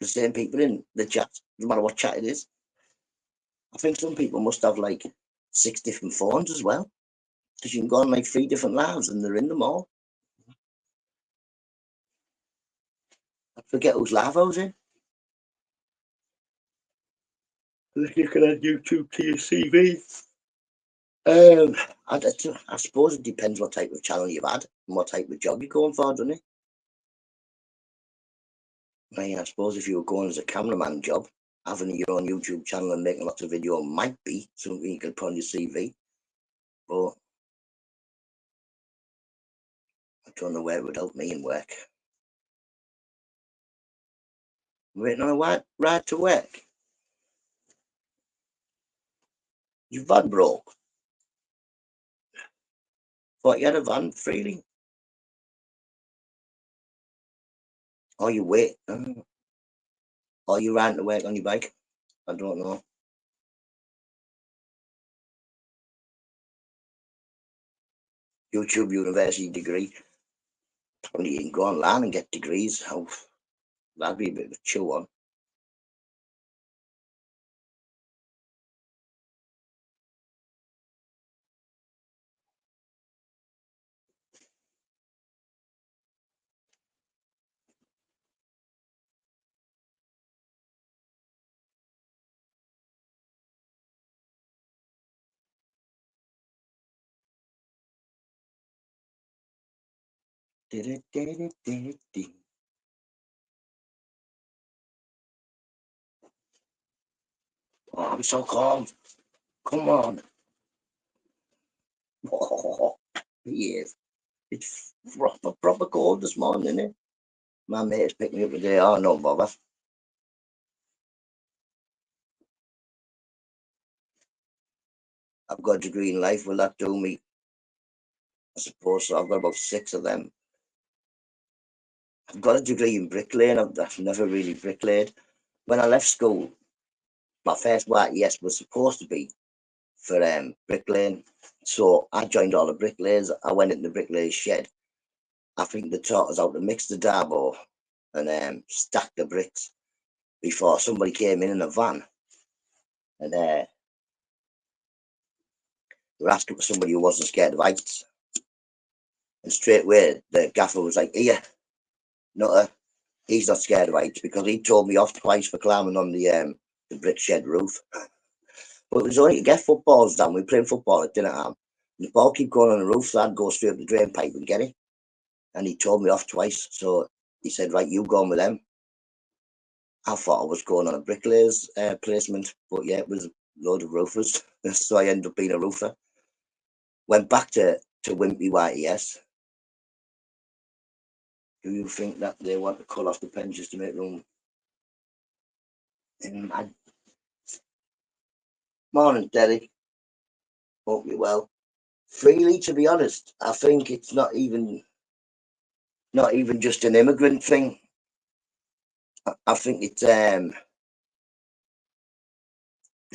The same people in the chat, no matter what chat it is. I think some people must have like 6 different phones as well, because you can go on like 3 different lives and they're in them all. I forget whose live I was in. You can add YouTube to your CV. I suppose it depends what type of channel you've had and what type of job you're going for, doesn't it? I suppose if you were going as a cameraman job, having your own YouTube channel and making lots of video might be something you could put on your CV, but I don't know where it would help me in work. Waiting on a ride to work. Your van broke. Thought you had a van freely. Or you wait. Or you ran to work on your bike. I don't know. YouTube university degree. Probably you can go online and get degrees. Oh, that'd be a bit of a chew on. Oh, I'm so cold. Come on. Oh, yes. It's proper cold this morning, isn't it? My mate's picked me up today. Oh, no bother. I've got a degree in life. Will that do me? I suppose so. I've got about 6 of them. I've got a degree in bricklaying. I've never really bricklayed. When I left school, my first YTS was supposed to be for bricklaying. So I joined all the bricklayers. I went in the bricklayer's shed. I think they taught us how to mix the darbo and stack the bricks before somebody came in a van and they were asking for somebody who wasn't scared of heights. And straight away, the gaffer was like, "Here, NUTTA, he's not scared of heights," because he told me off twice for climbing on the brick shed roof. But it was only to get footballs down. We were playing football at dinner time. And the ball keep going on the roof, so I'd go straight up the drain pipe and get it. And he told me off twice. So he said, "Right, you go on with them." I thought I was going on a bricklayer's placement, but yeah, it was a load of roofers. So I ended up being a roofer. Went back to Wimpy YTS. Do you think that they want to cut off the pensions to make room Morning, Derek. Hope you're well. Freely, to be honest, I think it's not even just an immigrant thing. I think it's they're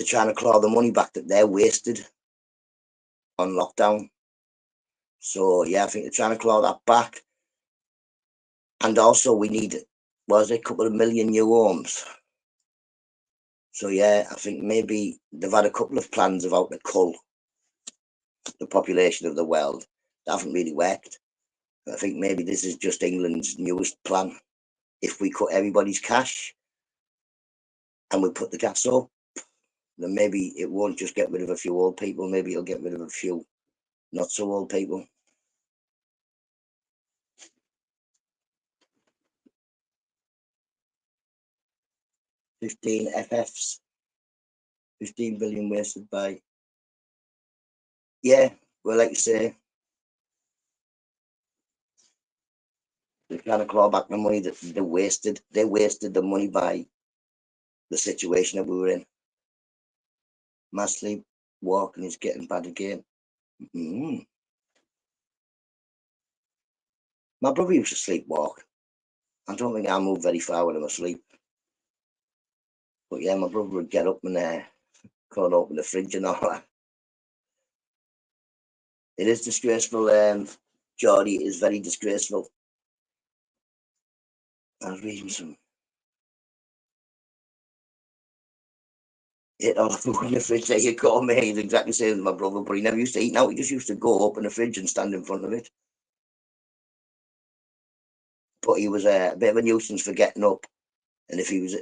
trying to claw the money back that they're wasted on lockdown. So yeah, I think they're trying to claw that back. And also we need, a couple of million new homes. So yeah, I think maybe they've had a couple of plans of how to cull the population of the world. That haven't really worked. I think maybe this is just England's newest plan. If we cut everybody's cash and we put the gas up, then maybe it won't just get rid of a few old people. Maybe it'll get rid of a few not so old people. FFs, 15 billion wasted by. Yeah, well, like you say, they're trying to claw back the money that they wasted. They wasted the money by the situation that we were in. My sleepwalking is getting bad again. My brother used to sleepwalk. I don't think I move very far when I'm asleep. But yeah, my brother would get up and crawl open the fridge and all that. It is disgraceful, Geordie. It is very disgraceful. I was reading some. Ate all the food in the fridge. There you go, mate. He's exactly the same as my brother, but he never used to eat. Now he just used to go open the fridge and stand in front of it. But he was a bit of a nuisance for getting up. And if he was,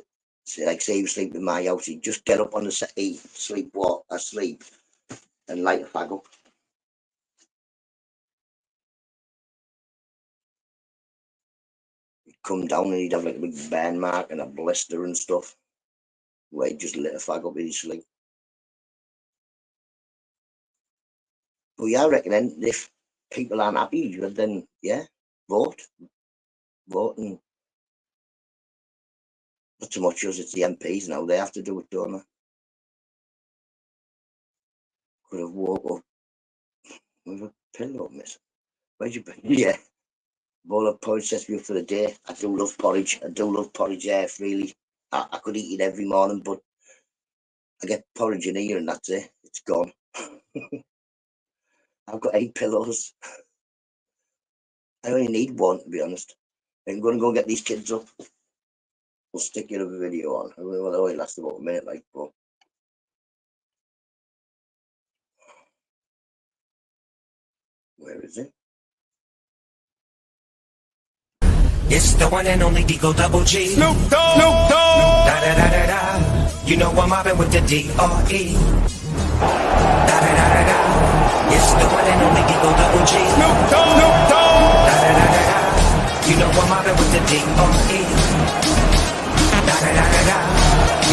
say he was sleeping in my house, he'd just get up on the settee, asleep, and light a fag up. He'd come down and he'd have like a big burn mark and a blister and stuff, where he'd just lit a fag up in his sleep. But yeah, I reckon then if people aren't happy, then yeah, vote. And not so much as it's the MPs now, they have to do it, don't they? Could have woke up with a pillow, miss. Where'd you be? Yeah. Bowl of porridge sets me up for the day. I do love porridge. Yeah, really. I could eat it every morning, but I get porridge in here and that's it. It's gone. I've got 8 pillows. I only need one, to be honest. I'm going to go get these kids up. We'll stick it up a video on. Well, it only lasts about a minute, like, but. Where is it? It's the one and only Digo Double G. Snoop Dogg. Snoop Dogg. Da da da da da. You know I'm mobbing with the D.R.E. Da da da da da. It's the one and only Digo Double G. Snoop Dogg. Snoop Dogg. Da da da da da. You know I'm mobbing with the D.R.E. Da da da da da.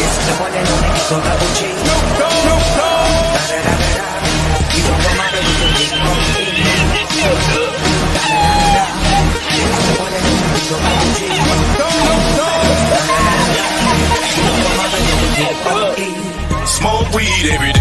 It's the one and only Digo Double G. Snoop Dogg. Snoop Dogg. Da da da da da. You know I'm mobbing with the D.R.E. Da da da da da. It's the one and only Digo Double G. Smoke weed every day.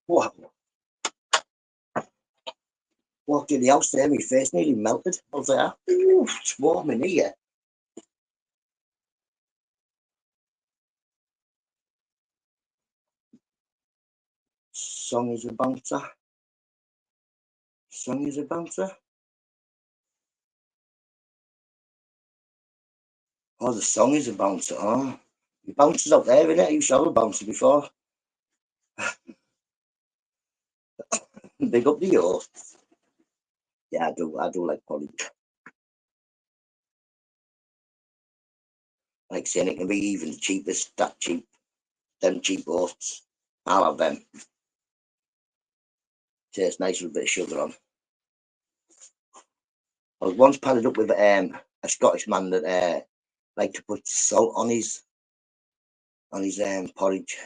Wow. Walked in the house there, my face nearly melted. I was like, ooh, it's warm in here. Song is a bouncer. Oh, the song is a bouncer. Oh, the bouncer's out there, innit? You saw a bouncer before. Big up the host. Yeah, I do like porridge. Like saying it can be even cheapest, that cheap, them cheap oats. I'll have them. Tastes nice with a bit of sugar on. I was once padded up with a Scottish man that liked to put salt on his porridge.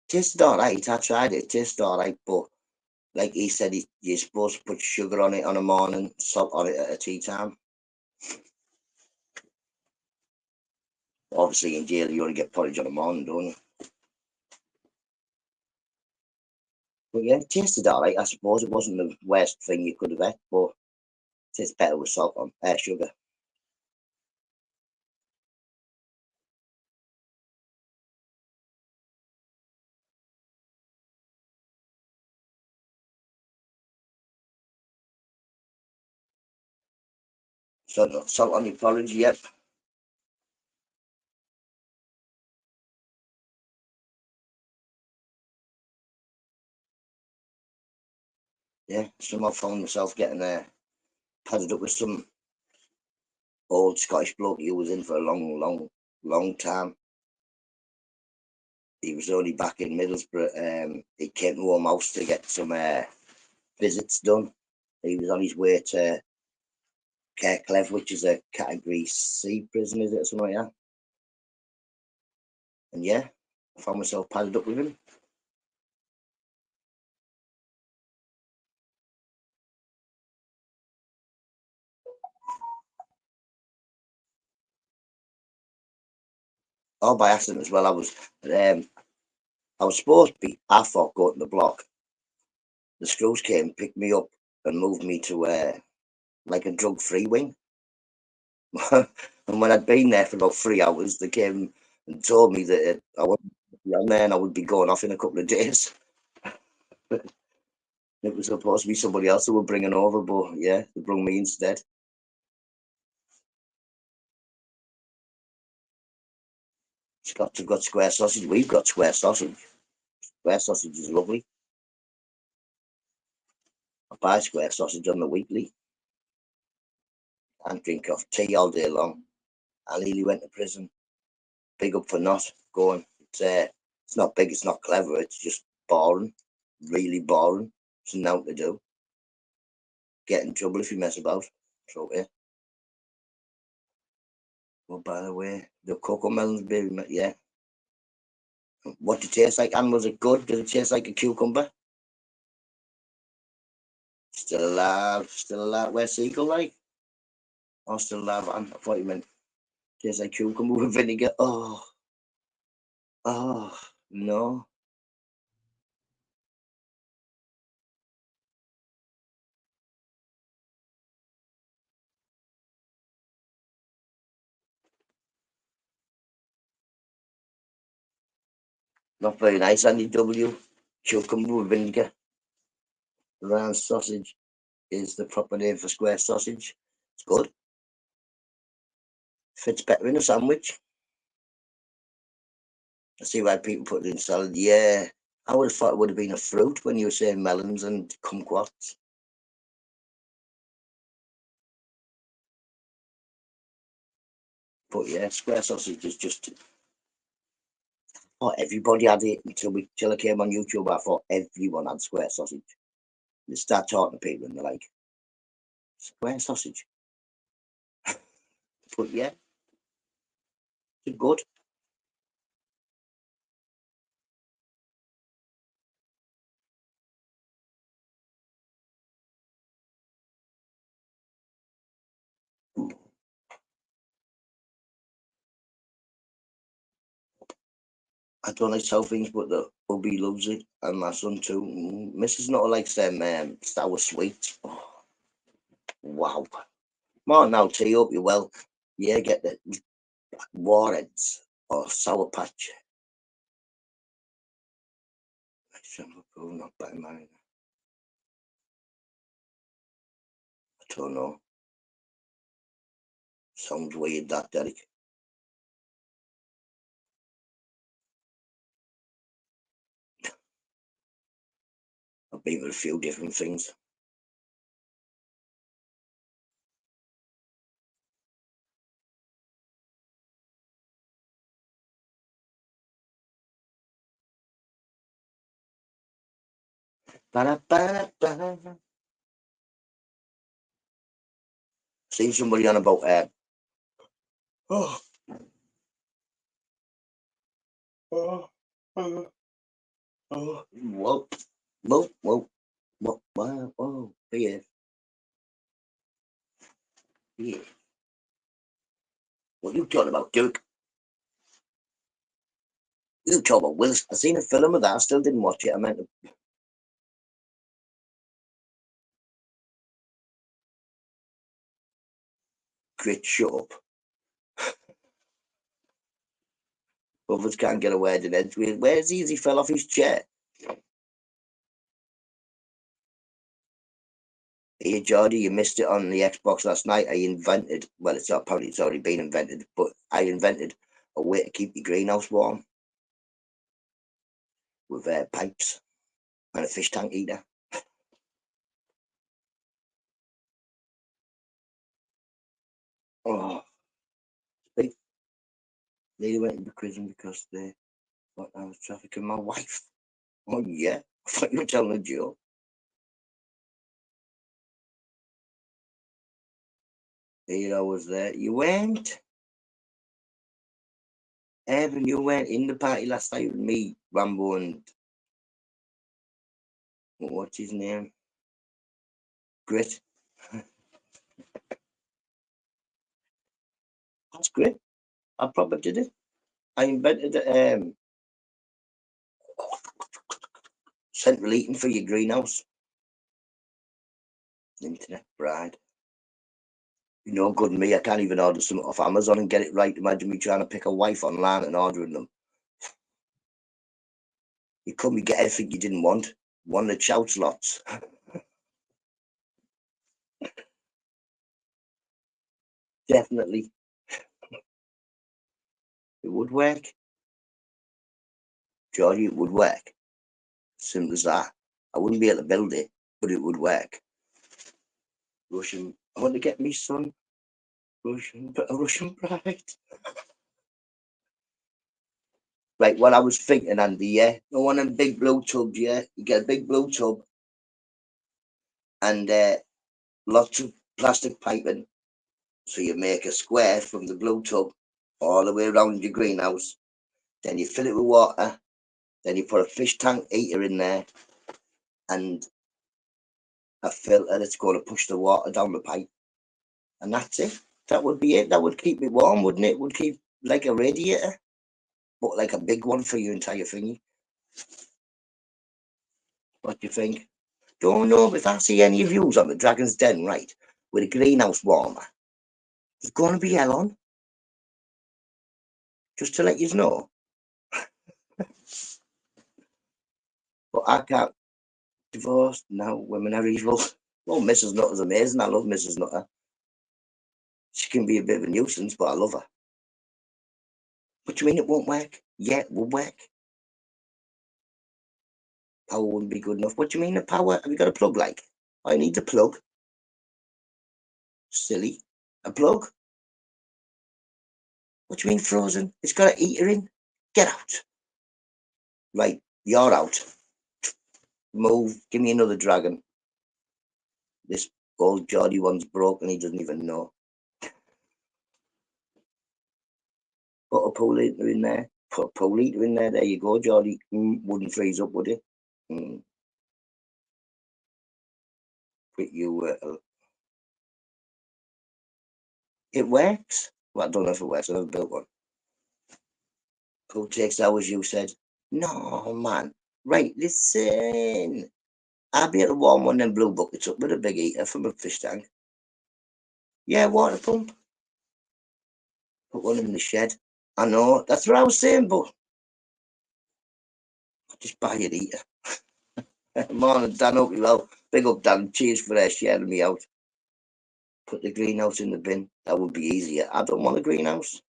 Tasted alright. I tried it. Tasted alright, but like he said, you're supposed to put sugar on it on a morning, salt on it at a tea time. Obviously, in jail, you only get porridge on the morning, don't you? But yeah, it tasted alright. I suppose it wasn't the worst thing you could have had, but it tastes better with salt on, sugar. So salt on your porridge, yep. Yeah, some I found myself getting padded up with some old Scottish bloke who was in for a long time. He was only back in Middlesbrough. He came to home house to get some visits done. He was on his way to Kirklev, which is a category C prison, is it, or something like that? And yeah, I found myself padded up with him. All by accident as well. I was supposed to be, I thought, going to the block. The screws came, picked me up, and moved me to like a drug-free wing. And when I'd been there for about 3 hours, they came and told me that I wasn't on there and I would be going off in a couple of days. It was supposed to be somebody else who were bringing over, but yeah, they brought me instead. Scots have got square sausage. We've got square sausage. Square sausage is lovely. I buy square sausage on the weekly and drink off tea all day long. I nearly went to prison. Big up for not going. It's not big, it's not clever, it's just boring. Really boring. It's nothing to do. Get in trouble if you mess about. So yeah. Well, by the way, the cocoa melons, baby, yeah. What did it taste like? And was it good? Did it taste like a cucumber? Still alive, still alive. Where's Seagull like? Oh, still alive. I thought you meant tastes like cucumber with vinegar. Oh, no. Not very nice, Andy W. Cucumber with vinegar. Round sausage is the proper name for square sausage. It's good. Fits better in a sandwich. I see why people put it in salad. Yeah, I would have thought it would have been a fruit when you were saying melons and kumquats. But yeah, square sausage is just. Oh, everybody had it till I came on YouTube. I thought everyone had square sausage. They start talking to people and they're like, square sausage. But yeah, it's good. I don't like sour things, but the hubby loves it, and my son too. Mrs. not likes them sour sweets. Oh, wow. Martin, now tea up you well. Yeah, get the warheads or sour patch. Not by mine. I don't know. Sounds weird, that Derek. I've been with a few different things. Ba-da-ba-da-ba. Seen somebody on about oh, oh, oh, oh, whoa, whoa, whoa, whoa, whoa, whoa, yeah, yeah. What you talking about, Duke? You talking about Willis? I seen a film of that. I still didn't watch it. I meant to. Grit, shut up. Others can't get a word in it. Where's he? He fell off his chair. Hey, Geordie, you missed it on the Xbox last night. I invented, well, it's not, apparently it's already been invented, but I invented a way to keep your greenhouse warm with pipes and a fish tank heater. Oh, they went into prison because they thought I was trafficking my wife. Oh, yeah. I thought you were telling a joke. Here I was there. You went? Evan, you went in the party last night with me, Rambo, and what's his name? Grit. That's great. I probably did it. I invented central heating for your greenhouse. Internet bride. You know, good me. I can't even order something off Amazon and get it right. Imagine me trying to pick a wife online and ordering them. You come, you get everything you didn't want. One that shouts lots. Definitely. It would work. Georgie, it would work. Simple as that. I wouldn't be able to build it, but it would work. Russian. I want to get me son. A Russian bride. Right, what I was thinking, Andy, yeah? No one of them big blue tubs, yeah? You get a big blue tub and lots of plastic piping. So you make a square from the blue tub all the way around your greenhouse. Then you fill it with water. Then you put a fish tank heater in there and a filter that's going to push the water down the pipe. And that's it. That would be it. That would keep it warm, wouldn't it? Would keep like a radiator, but like a big one for your entire thingy. What do you think? Don't know, but if I see any views on the Dragon's Den, right, with a greenhouse warmer, there's going to be hell on. Just to let you know. But I can't. Divorced now, women are evil. Well, Mrs. Nutter's amazing. I love Mrs. Nutter. She can be a bit of a nuisance, but I love her. What do you mean it won't work? Yeah, it will work. Power wouldn't be good enough. What do you mean the power? Have you got a plug like? I need a plug. Silly. A plug? What do you mean frozen? It's got a heater in. Get out. Right, you're out. Move. Give me another dragon. This old Geordie one's broken. He doesn't even know. Put a pool heater in there. Put a pool heater in there. There you go, Geordie. Wouldn't freeze up, would it? But you, it works. Well, I don't know if it works. I've never built one. Pool takes hours, you said. No, man. Right, listen. I'll be able to warm one of them blue buckets up with a big heater from a fish tank. Yeah, water pump. Put one in the shed. I know, that's what I was saying, but just buy a heater. Morning, Dan. Hope you well. Big up, Dan. Cheers for sharing me out. Put the greenhouse in the bin. That would be easier. I don't want a greenhouse.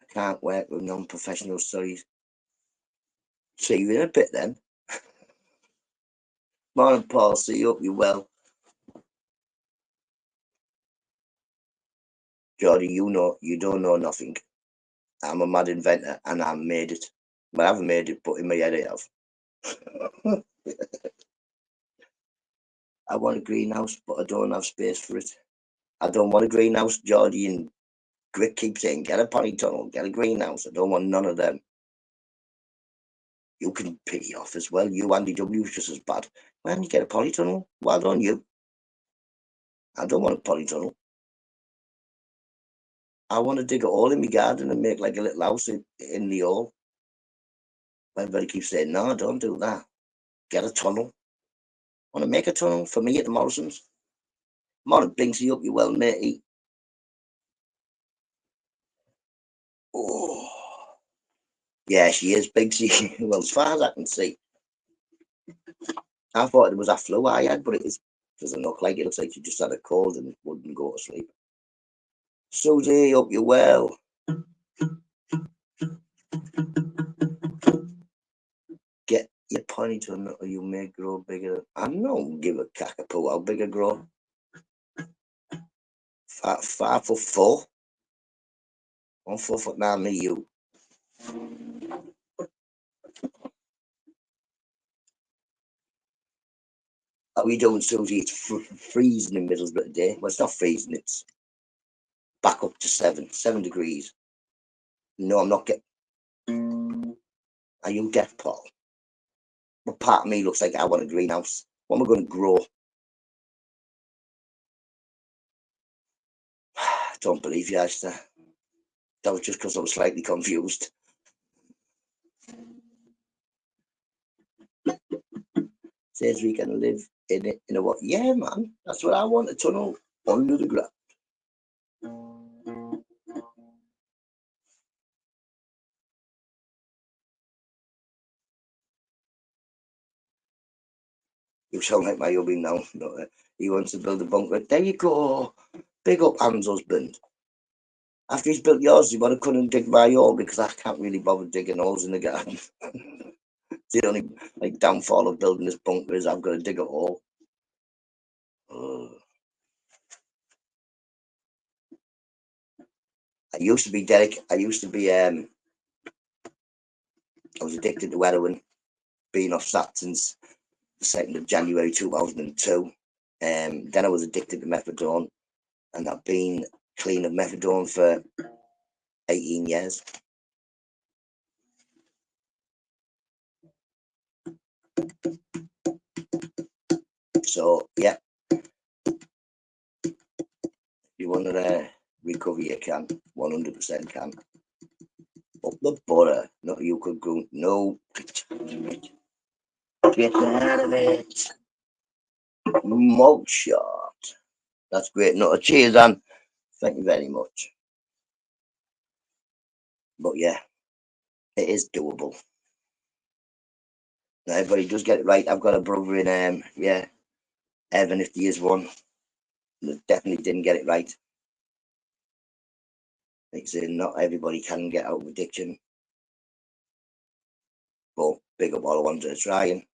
I can't work with non-professional studies. See you in a bit then. Morning, Paul. See you. Hope you well. Geordie, you know, you don't know nothing. I'm a mad inventor and I made it. But I haven't made it, but in my head I have. I want a greenhouse, but I don't have space for it. I don't want a greenhouse. Geordie and Grit keep saying, get a polytunnel, get a greenhouse. I don't want none of them. You can pity off as well. You, Andy W, is just as bad. Why don't you get a polytunnel? Well done, you. I don't want a polytunnel. I want to dig a hole in my garden and make like a little house in the hole. Everybody keeps saying, no, don't do that. Get a tunnel. Want to make a tunnel for me at the Morrisons? Morning, Blinksy, up you well, matey. Oh, yeah, she is, Blinksy. Well, as far as I can see. I thought it was a flu I had, but it doesn't look like it. It looks like she just had a cold and wouldn't go to sleep. Susie, hope you're well. Get your ponytail or you may grow bigger. I don't give a cockapoo how big I grow. 5'4". I'm 4'9", me, you. How are we doing, Susie? It's freezing in the middle of the day. Well, it's not freezing, it's back up to 7 degrees. No, I'm not getting. Are you deaf, Paul? Well, part of me looks like I want a greenhouse. What am I going to grow? I don't believe you, Esther. That was just because I was slightly confused. Says we can live in it in a what? Yeah, man. That's what I want, a tunnel under the ground. You sound like my hubby now. He wants to build a bunker. There you go. Big up Anne's husband. After he's built yours, he would have couldn't dig my hole because I can't really bother digging holes in the garden. The only downfall of building this bunker is I've got to dig a hole. I used to be Derek. I was addicted to heroin, being off that since the 2nd of January 2002. Then I was addicted to methadone, and I've been clean of methadone for 18 years. So, yeah, if you want to recover, you can, 100% can. Up the butter, not you could go, no, get out of it. Mug shot. That's great. No, cheers, Anne. Thank you very much. But yeah, it is doable. Now, everybody does get it right. I've got a brother in, yeah, Evan, if he is one, that definitely didn't get it right. Like I say, not everybody can get out of addiction. But big up all the ones that are trying.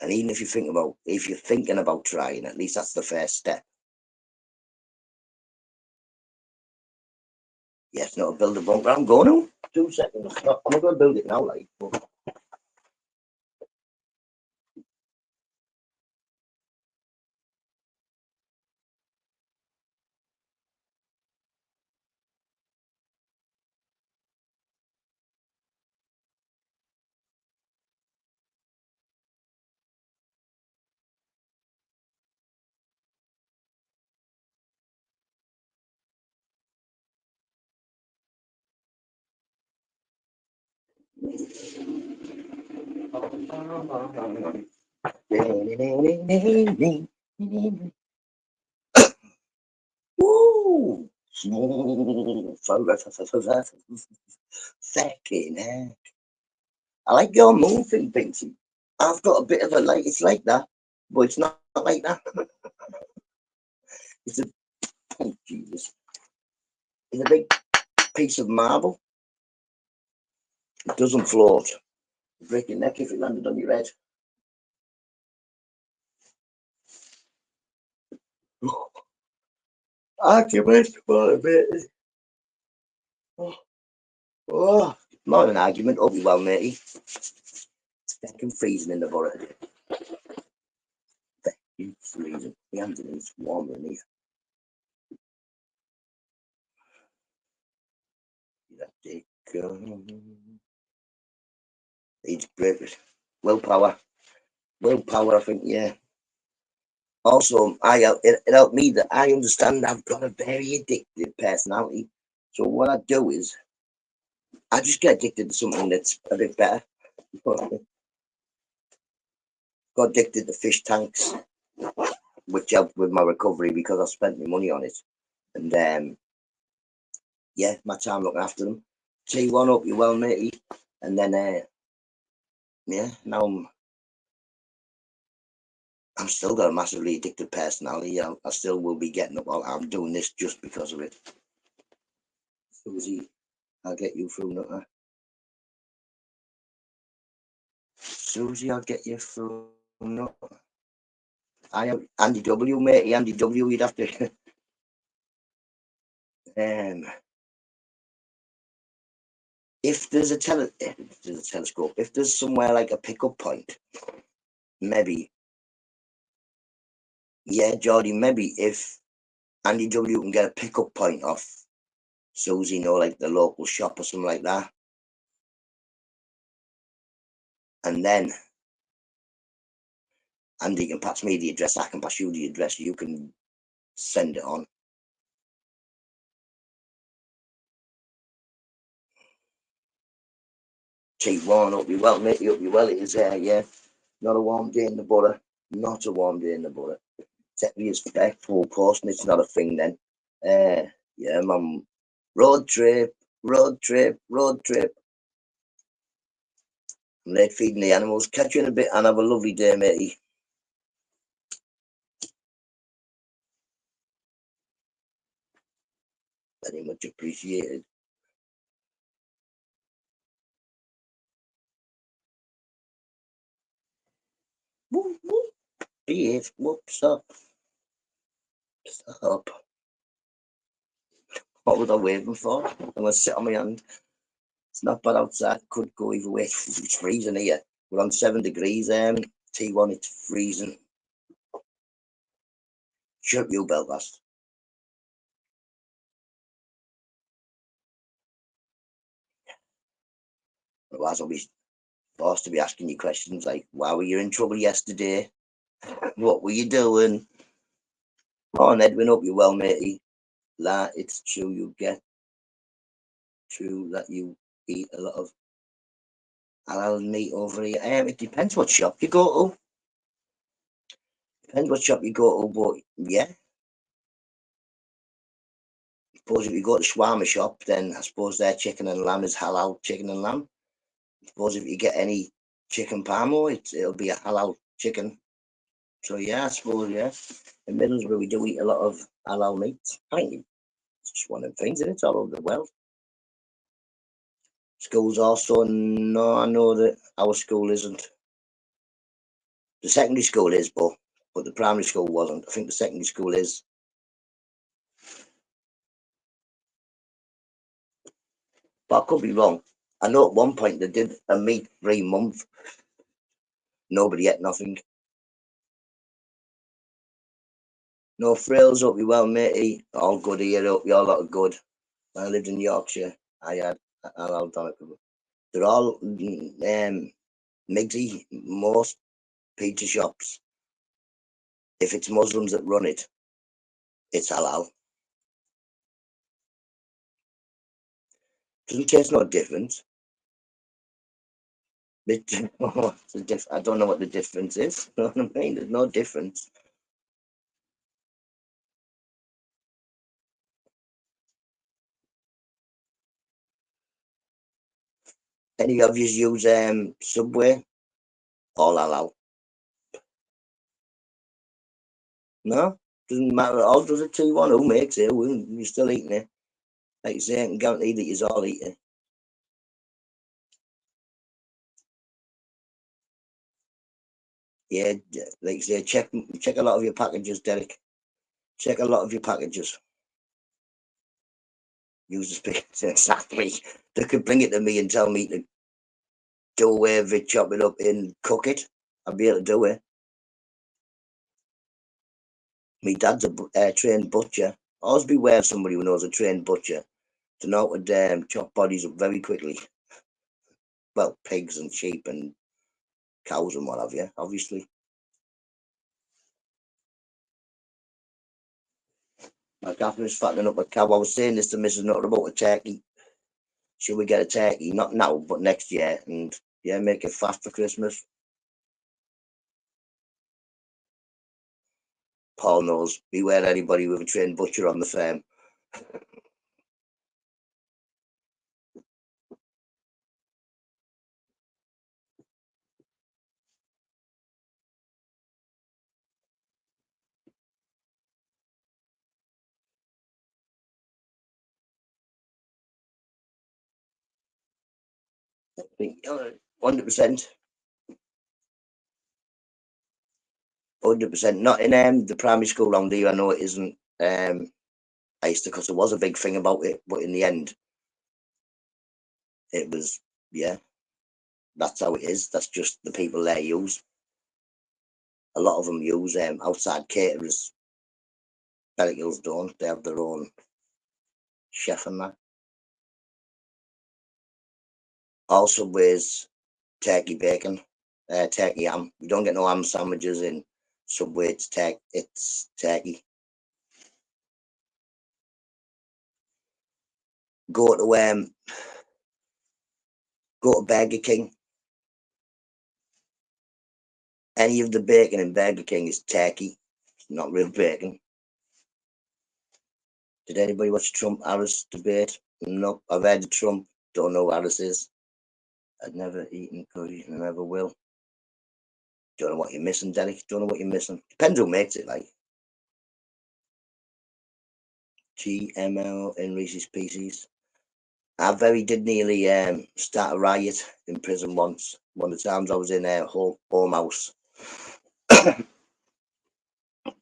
And even if you're thinking about trying, at least that's the first step. Yes, not build a bunker. I'm going to. 2 seconds. I'm not going to build it now, like. But woo! Second, I like your moon thing, Pinky. I've got a bit of it's like that, but it's not like that. It's a, oh Jesus, it's a big piece of marble. It doesn't float. You'd break your neck if it landed on your head. Argument for a bit. Oh. Oh, not an argument. Hope you well, matey. It's fucking freezing in the borough today. Fucking freezing. The Anthony's warmer in here. That day. It's great. Willpower. Willpower, I think, yeah. Also, it helped me that I understand I've got a very addictive personality. So what I do is I just get addicted to something that's a bit better. Got addicted to fish tanks, which helped with my recovery because I spent my money on it. And yeah, my time looking after them. T1 up, you well, matey. And then yeah, now I'm still got a massively addicted personality. I still will be getting up. I'm doing this just because of it. Susie, I'll get you through, NUTTA. Susie, I'll get you through, NUTTA. I am Andy W, matey. Andy W, you'd have to. If there's a telescope, if there's somewhere like a pickup point, maybe. Yeah, Geordie, maybe if Andy W can get a pickup point off Susie, like the local shop or something like that. And then Andy can pass me the address, I can pass you the address, you can send it on. T1, hope you well, mate, hope you well. It is yeah. Not a warm day in the borough. Not a warm day in the borough. Technically it's full post and it's not a thing then. Yeah, mum. Road trip. I'm late feeding the animals. Catch you in a bit and have a lovely day, matey. Very much appreciated. Whoop, whoop. Behave. Whoop, stop. Stop. What was I waving for? I'm going to sit on my hand. It's not bad outside. Could go either way. It's freezing here. We're on 7 degrees. T1, it's freezing. Shut you, Belfast. Otherwise, I'll be forced to be asking you questions like, why were you in trouble yesterday? What were you doing? Oh, Edwin, hope you're well, matey. La, it's true that you eat a lot of halal meat over here. It depends what shop you go to. Depends what shop you go to, but yeah. I suppose if you go to shawarma shop, then I suppose their chicken and lamb is halal chicken and lamb. I suppose if you get any chicken parmo, it'll be a halal chicken. So yeah, I suppose yeah. In Middlesbrough we do eat a lot of halal meat. I think it's just one of the things, and it's all over the world. Schools also, no, I know that our school isn't. The secondary school is, but the primary school wasn't. I think the secondary school is. But I could be wrong. I know at one point they did a meat-free month. Nobody ate nothing. No frills, hope you well, matey. All good here, hope you all are good. I lived in Yorkshire. I had halal doner. They're all Migsy, most pizza shops. If it's Muslims that run it, it's halal. Doesn't taste no difference. I don't know what the difference is. You know what I mean? There's no difference. Any of you use Subway? All halal. No? Doesn't matter at all, does it? T1 who makes it? You're still eating it. Like you say, I can guarantee that you're all eating it. Yeah, like you say, check a lot of your packages, Derek. Check a lot of your packages. use the speaker exactly. They could bring it to me and tell me to do away with it, chop it up and cook it. I'd be able to do it. My dad's a trained butcher. Always beware of somebody who knows a trained butcher to know how to chop bodies up very quickly. Well, pigs and sheep and cows and what have you, obviously. My Catherine's fattening up a cow. I was saying this to Mrs. Nutter about a turkey. Should we get a turkey? Not now, but next year. And yeah, make it fat for Christmas. Paul knows. Beware anybody with a trained butcher on the farm. I think 100%. 100%. Not in the primary school round here. I know it isn't. I used to, because there was a big thing about it, but in the end, it was, yeah, that's how it is. That's just the people they use. A lot of them use outside caterers. Berrickhills don't. They have their own chef and that. Also, with turkey bacon, turkey ham. You don't get no ham sandwiches in Subway. It's turkey. Go to Burger King. Any of the bacon in Burger King is turkey. It's not real bacon. Did anybody watch Trump Harris debate? No, I've heard of Trump. Don't know who Harris is. I've never eaten curry and I never will. Don't know what you're missing, Derek. Don't know what you're missing. Depends who makes it, like. GML in Reese's Pieces. I very did nearly start a riot in prison once. One of the times I was in a home house.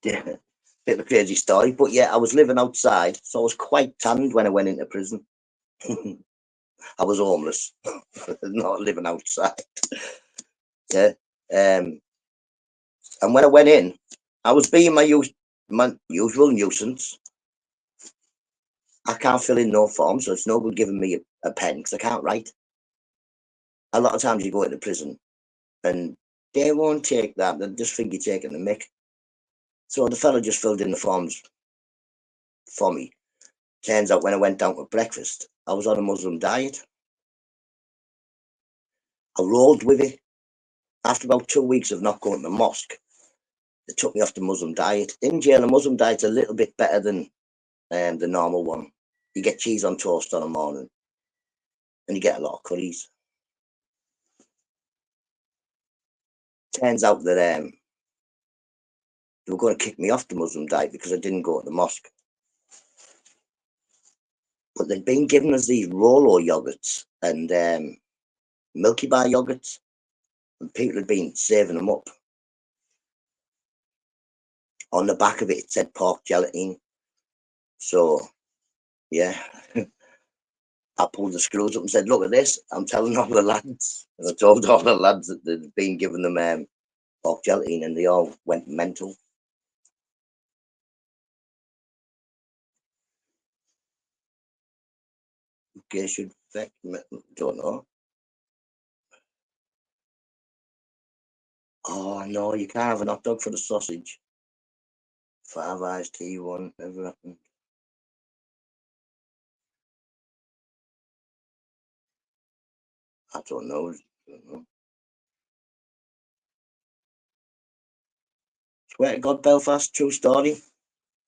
Yeah, bit of a crazy story, but yeah, I was living outside, so I was quite tanned when I went into prison. I was homeless, not living outside. Yeah, and when I went in, I was being my usual nuisance. I can't fill in no form, so it's no good giving me a pen because I can't write. A lot of times you go into prison and they won't take that. They just think you're taking the mick. So the fella just filled in the forms for me. Turns out when I went down for breakfast, I was on a Muslim diet. I rolled with it. After about 2 weeks of not going to the mosque, they took me off the Muslim diet. In jail, the Muslim diet's a little bit better than the normal one. You get cheese on toast on a morning, and you get a lot of curries. Turns out that they were going to kick me off the Muslim diet because I didn't go to the mosque. But they'd been giving us these Rolo yogurts and Milky Bar yogurts, and people had been saving them up. On the back of it, it said pork gelatine. So, yeah, I pulled the screws up and said, look at this. I'm telling all the lads. And I told all the lads that they'd been giving them pork gelatine, and they all went mental. Okay, should affect me. Don't know. Oh, no, you can't have an hot dog for the sausage. 5 eyes, T1, never happened. I don't know. Swear to God, Belfast, true story.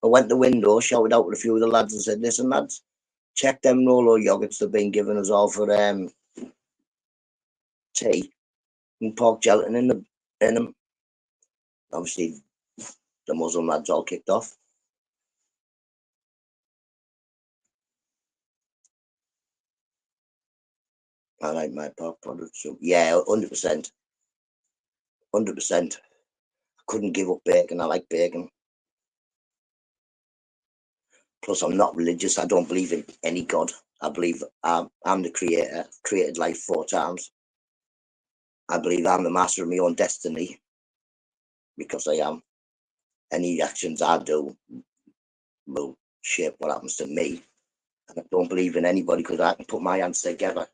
I went to the window, shouted out with a few of the lads and said, listen, lads, check them Rolo yogurts they've been giving us all for tea and pork gelatin in them. Obviously, the Muslim lads all kicked off. I like my pork products. So, yeah, 100%. 100%. I couldn't give up bacon. I like bacon. Plus, I'm not religious. I don't believe in any God. I believe I'm the creator, created life 4 times. I believe I'm the master of my own destiny, because I am. Any actions I do will shape what happens to me. And I don't believe in anybody, because I can put my hands together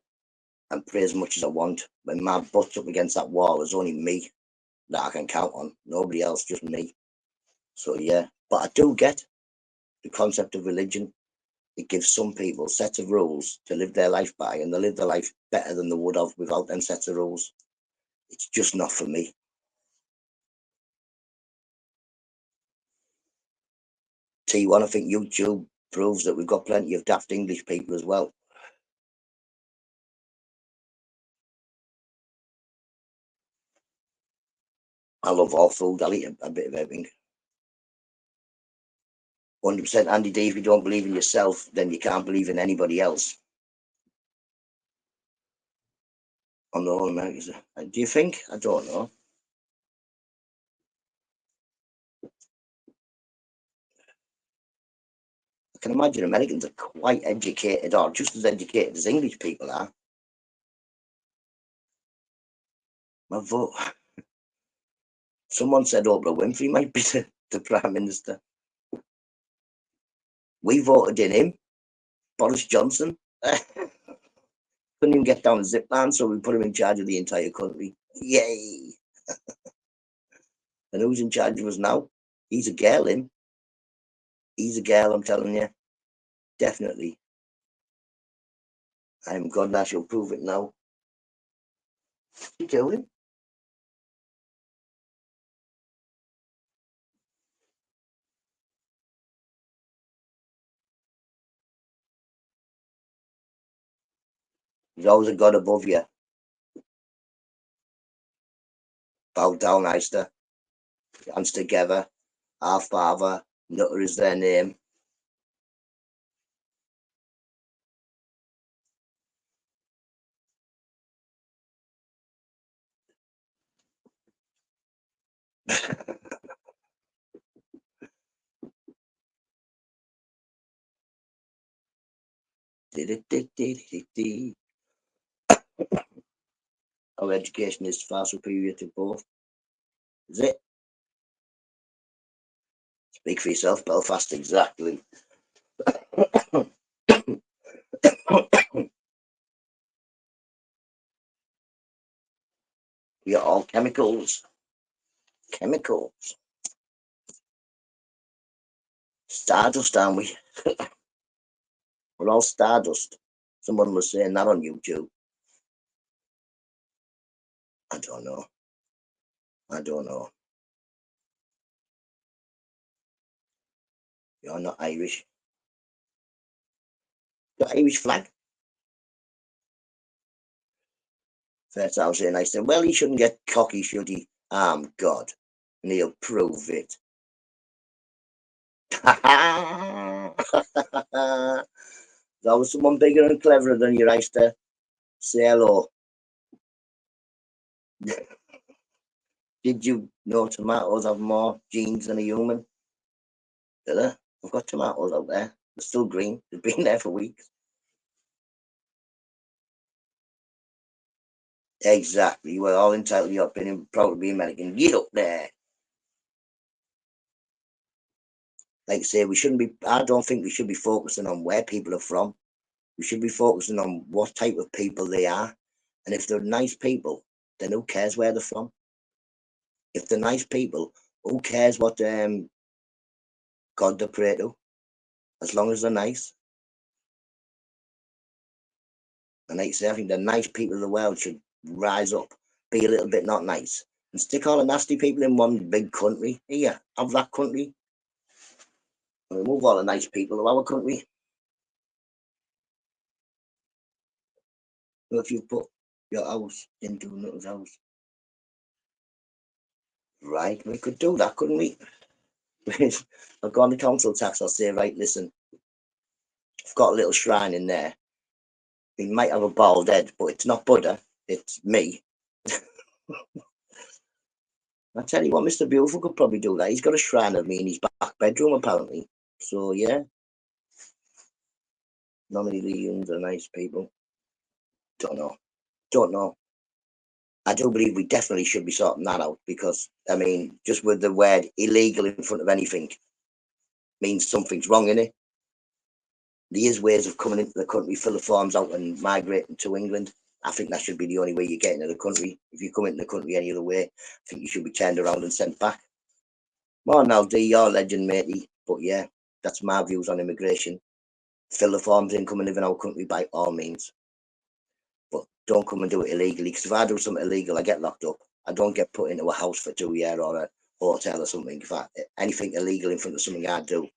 and pray as much as I want. When my butt's up against that wall, there's only me that I can count on. Nobody else, just me. So yeah, but I do get the concept of religion. It gives some people sets of rules to live their life by, and they live their life better than they would have without them sets of rules. It's just not for me. T1, I think YouTube proves that we've got plenty of daft English people as well. I love all food. I'll eat a bit of everything. 100% Andy D, if you don't believe in yourself, then you can't believe in anybody else. On the whole America. Do you think? I don't know. I can imagine Americans are quite educated, or just as educated as English people are. My vote. Someone said Oprah Winfrey might be the Prime Minister. We voted in him, Boris Johnson. Couldn't even get down a zip line, so we put him in charge of the entire country. Yay! And who's in charge of us now? He's a girl, him. He's a girl, I'm telling you. Definitely. I'm God and I shall prove it now. What you doing? There's always a God above you. Bow down, Eister. Hands together. Our Father. Nutter is their name. Our education is far superior to both. Is it? Speak for yourself, Belfast, exactly. We are all chemicals. Chemicals. Stardust, aren't we? We're all stardust. Someone was saying that on YouTube. I don't know. I don't know. You're not Irish. The Irish flag. First I was saying, I said, well, he shouldn't get cocky, should he? I'm God. And he'll prove it. There was someone bigger and cleverer than you, Eister. Say hello. Did you know tomatoes have more genes than a human? Did they? I've got tomatoes out there. They're still green. They've been there for weeks. Exactly. We're all entitled to your opinion, proud to be American. Get up there. Like I say, we shouldn't be, I don't think we should be focusing on where people are from. We should be focusing on what type of people they are. And if they're nice people, then who cares where they're from? If they're nice people, who cares what God they pray to? As long as they're nice. And like I say, I think the nice people of the world should rise up, be a little bit not nice, and stick all the nasty people in one big country. Here, have that country. And remove all the nice people of our country. If you put your house into another's house. Right, we could do that, couldn't we? I'll go on the council tax, I'll say, right, listen, I've got a little shrine in there. He might have a bald head, but it's not Buddha, it's me. I tell you what, Mr. Beautiful could probably do that. He's got a shrine of me in his back bedroom, apparently. So, yeah. Nominee are nice people. Don't know. I do believe we definitely should be sorting that out because, I mean, just with the word illegal in front of anything means something's wrong in it. There is ways of coming into the country, fill the forms out and migrating to England. I think that should be the only way you get into the country. If you come into the country any other way, I think you should be turned around and sent back. More now, D, you're a legend, matey. But yeah, that's my views on immigration. Fill the forms in, come and live in our country by all means. But don't come and do it illegally, because if I do something illegal, I get locked up. I don't get put into a house for 2 years or a hotel or something. If anything illegal in front of something I do, I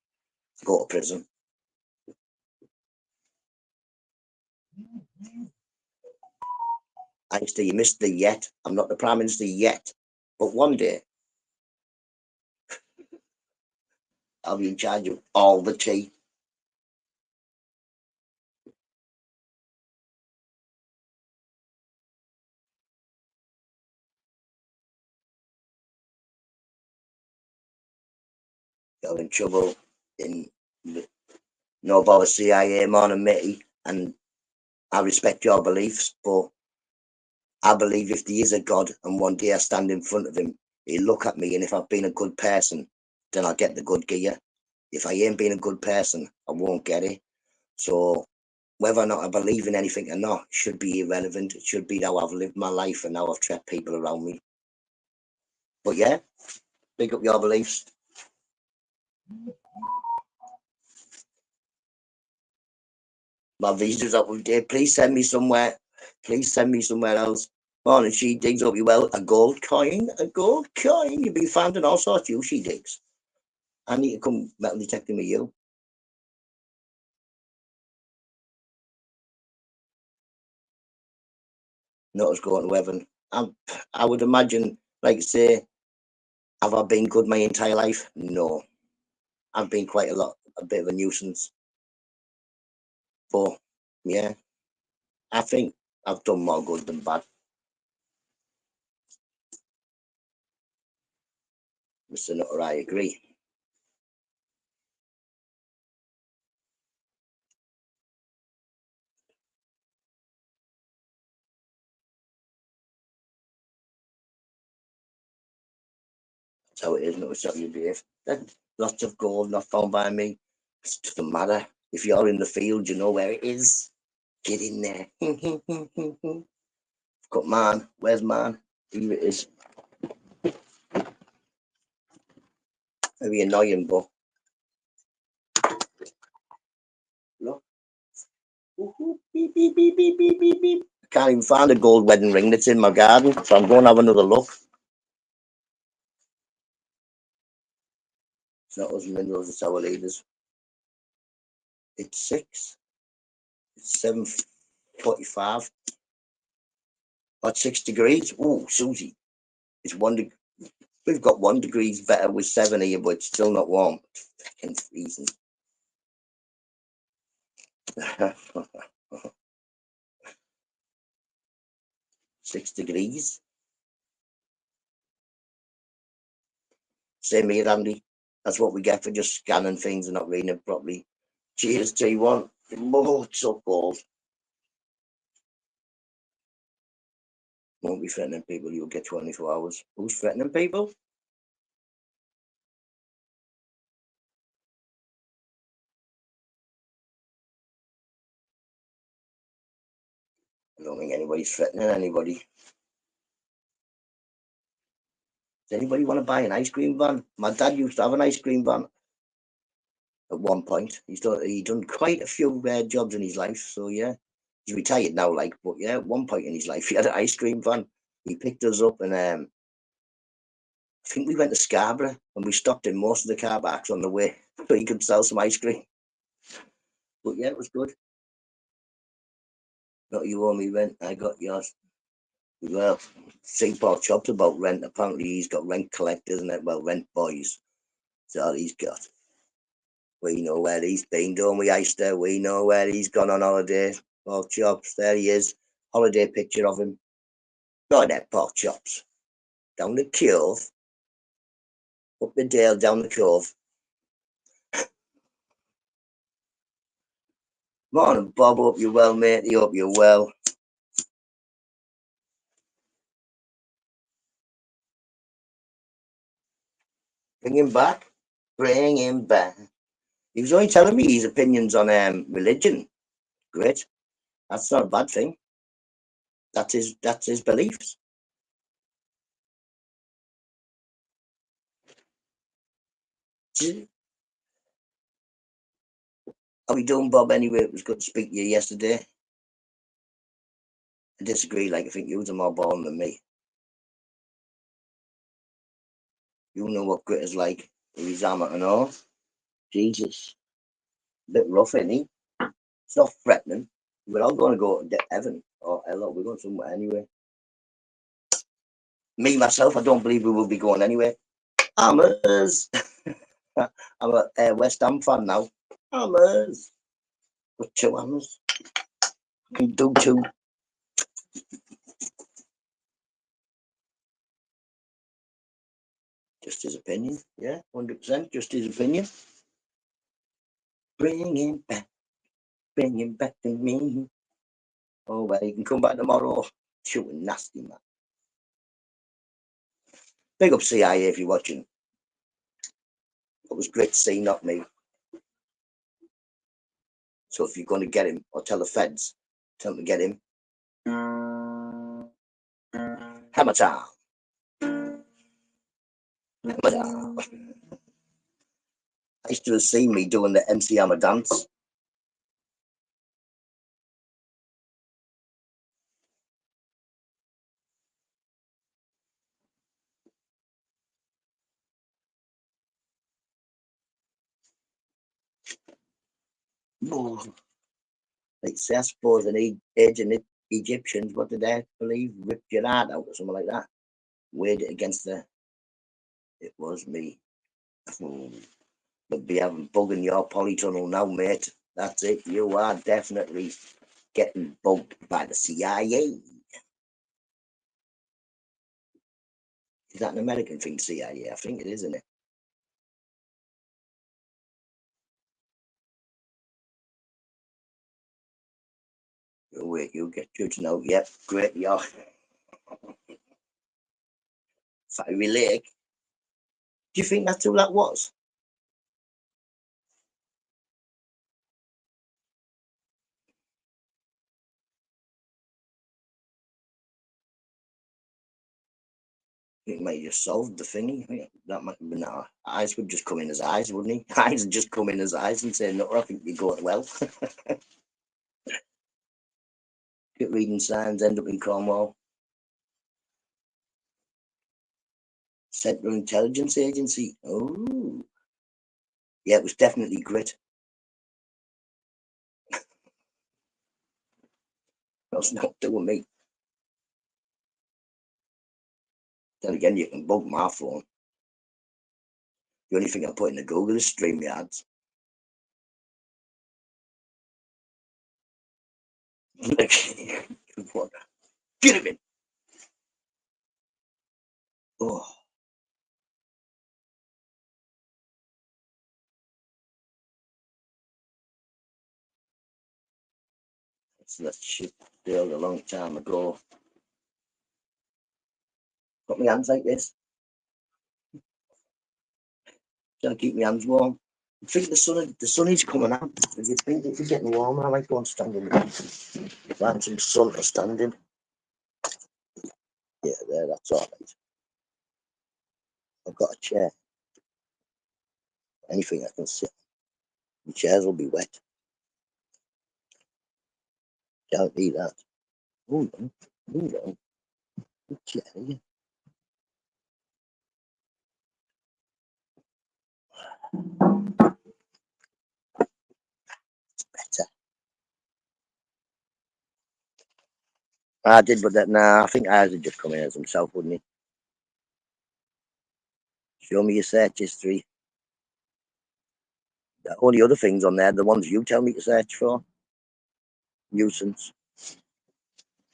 go to prison. I used to, you missed the yet. I'm not the Prime Minister yet, but one day I'll be in charge of all the tea. Got in trouble in no bother CIA, man and Mitty, and I respect your beliefs, but I believe if there is a God and one day I stand in front of him, he'll look at me, and if I've been a good person, then I'll get the good gear. If I ain't been a good person, I won't get it. So whether or not I believe in anything or not should be irrelevant. It should be how I've lived my life and how I've treated people around me. But yeah, pick up your beliefs. My visa's up with day. Please send me somewhere. Please send me somewhere else. Morning, she digs up you well. A gold coin, a gold coin. You've been found in all sorts, you she digs. I need to come metal detecting with you. Not as going to heaven. I would imagine, like say, have I been good my entire life? No. I've been quite a bit of a nuisance. But yeah, I think I've done more good than bad. Mr. Nutter, I agree. That's how it is, not how you behave. Lots of gold not found by me. It doesn't matter. If you're in the field, you know where it is. Get in there. Got man. Where's man? Here it is. Very annoying, but look. Beep, beep, beep, beep, beep, beep, beep. I can't even find a gold wedding ring that's in my garden, so I'm going to have another look. It's not us minerals, it's our leaders. It's 6. It's 7:45. About 6 degrees. Oh, Susie. It's 1 We've got 1 degree better with 7 here, but it's still not warm. It's fucking freezing. 6 degrees. Same here, Andy. That's what we get for just scanning things and not reading it properly. Cheers, T1. Oh, it's so cold. Won't be threatening people. You'll get 24 hours. Who's threatening people? I don't think anybody's threatening anybody. Does anybody want to buy an ice cream van? My dad used to have an ice cream van at one point. He done quite a few jobs in his life. So yeah, he's retired now, like, but yeah, at one point in his life, he had an ice cream van. He picked us up, and I think we went to Scarborough, and we stopped in most of the car parks on the way so he could sell some ice cream. But yeah, it was good. Not you owe me rent. I got yours. Well, St. Paul Chop's about rent. Apparently, he's got rent collectors and well, rent boys. That's all he's got. We know where he's been, don't we, Eister? We know where he's gone on holiday. Pork chops, there he is. Holiday picture of him. Not that pork chops. Down the cove. Up the dale, down the cove. Morning, Bob. Hope you're well, mate. Hope you're well. Bring him back. Bring him back. He was only telling me his opinions on religion. Great. That's not a bad thing. That's his beliefs. How we doing, Bob? Anyway, it was good to speak to you yesterday. I disagree. Like, I think you was more boring than me. You know what grit is like. With his armour and all. Jesus. A bit rough, isn't he? It's not threatening. We're all going to go to heaven or hell. We're going somewhere anyway. Me, myself, I don't believe we will be going anywhere. Hammers. I'm a West Ham fan now. Hammers. With two hammers. Can do two. Just his opinion. Yeah, 100%. Just his opinion. Bring him back. Bring him back to me. Oh, well, he can come back tomorrow. Shooting nasty, man. Big up CIA if you're watching. It was great to see, not me. So if you're going to get him, or tell the feds, tell them to get him. Hammer time. Hammer time. I used to have seen me doing the MC Hammer dance. Like, say, I suppose an ancient Egyptians, what did they believe? Ripped your heart out or something like that. Weighed it against the. It was me. But be having bugging your polytunnel now, mate. That's it. You are definitely getting bugged by the CIA. Is that an American thing, CIA? I think it is, isn't it? Oh, wait, you get judged now. Yep, great, yeah. Fiery Lake. Do you think that's who that was? It might have just solved the thingy. Yeah, that might have been our eyes would just come in as eyes, wouldn't he? Eyes would just come in as eyes and say, no, I think you're going well. Get reading signs, end up in Cornwall. Central Intelligence Agency. Oh, yeah, it was definitely grit. That's not doing me. Then again, you can bug my phone. The only thing I put in the Google is StreamYards. What? Get him in. Oh, that shit failed a long time ago. Got my hands like this. Trying to keep my hands warm. I think the sun is coming out. If you think it's getting warmer, I might go and stand in the find some sun to stand in. Yeah, there, that's all right. I've got a chair. Anything I can sit. The chairs will be wet. Can't eat that. Hold on. Hold on. Good chair, yeah. Better. I did, but that, nah, I think ours would just come in as himself, wouldn't he? Show me your search history. The only other things on there, the ones you tell me to search for. Nuisance.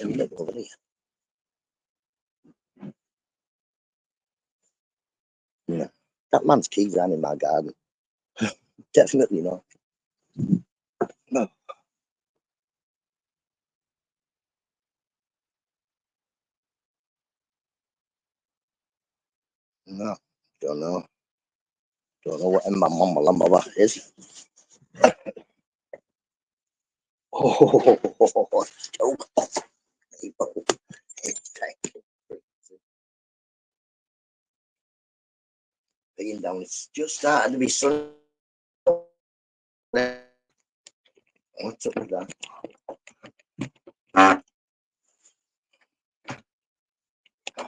Look over there. No. That man's keys aren't in my garden. Definitely not. No. No, don't know. Don't know what my mama is. Oh, joke. Being down, it's just starting to be sunny. What's up with that?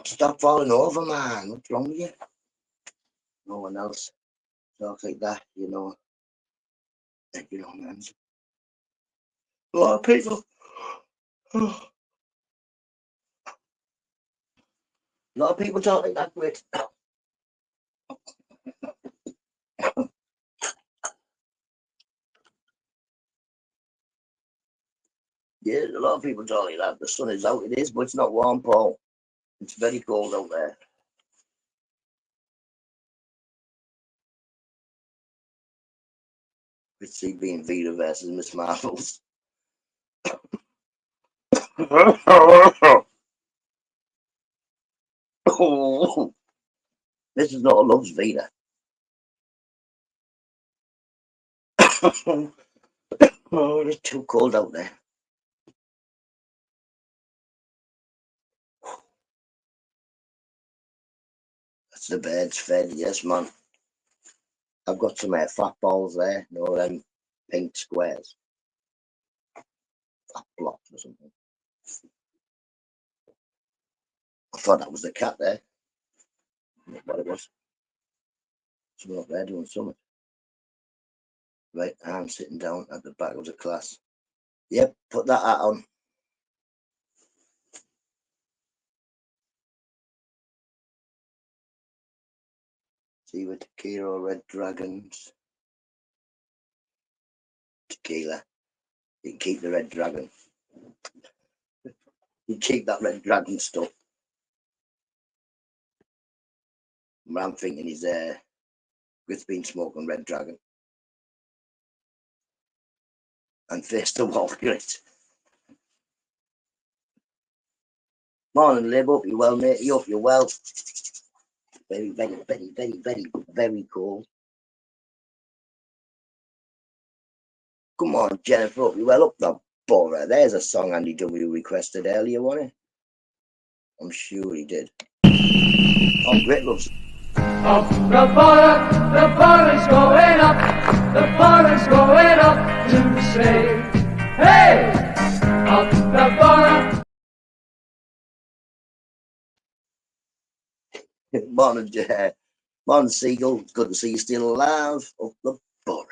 Stop falling over, man. What's wrong with you? No one else talks like that, you know. You know, man. A lot of people. A lot of people talk like that, Rick. Yeah, a lot of people talk like that. The sun is out, it is, but it's not warm, Paul. It's very cold out there. Let's see, being Vita versus Miss Marvels. Oh, this is not a loves Vita. Oh, it's too cold out there. That's the birds fed, yes, man. I've got some fat balls there, you know, them pink squares. Fat blocks or something. I thought that was the cat there. Not what it was. Someone up there doing something. Right, I'm sitting down at the back of the class. Yep, put that hat on. See with tequila, red dragons. Tequila. You can keep the red dragon. You keep that red dragon stuff. What I'm thinking is Griff's been smoking red dragon. And face the wall, Grit. Morning, Lib. Up you well, mate. You up you well. Very, very, very, very, very, very cool. Come on, Jennifer. Up you well. Up the borough. There's a song Andy W requested earlier, wasn't it? I'm sure he did. Oh, Grit loves it. Up the border's going up, the border's going up to say, hey, up the border. Morning, Seagull. It's good to see you still alive. Up the borough.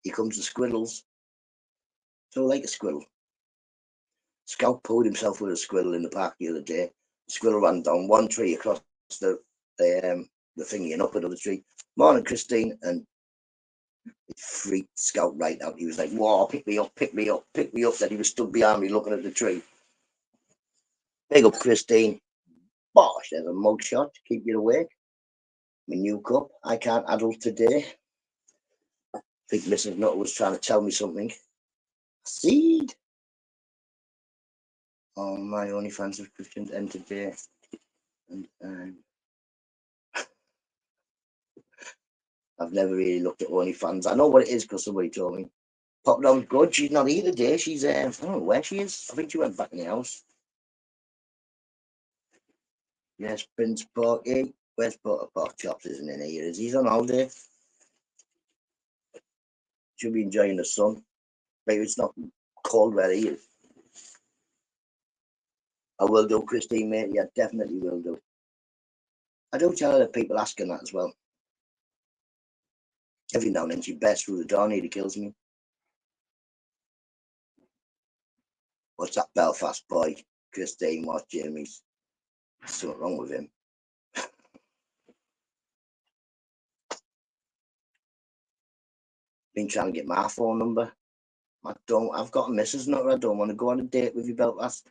Here comes the squirrels. So like a squirrel. Scout pulled himself with a squirrel in the park the other day. The squirrel ran down one tree across the thingy and up another tree. Morning, Christine, and it freaked Scout right out. He was like, "Whoa, pick me up, pick me up, pick me up." Then he was stood behind me looking at the tree. Big up, Christine. Bosh, there's a mugshot to keep you awake. My new cup. I can't adult today. I think Mrs. Nutter was trying to tell me something. Seed. Oh, my OnlyFans subscriptions end today. And I've never really looked at OnlyFans. I know what it is because somebody told me. Pop down good. She's not here today. She's I don't know where she is. I think she went back in the house. Yes, Prince Porky. Where's Pork Chops? Isn't in here? Is he on holiday? Should be enjoying the sun. Maybe it's not cold where he is. I will do, Christine, mate. Yeah, definitely will do. I do tell her that people asking that as well. Every now and then she bursts through the door, nearly kills me. What's that Belfast boy? Christine, what, Jamie's? There's something wrong with him. Been trying to get my phone number. I've got a Mrs. Nutter. I don't want to go on a date with you, Belfast.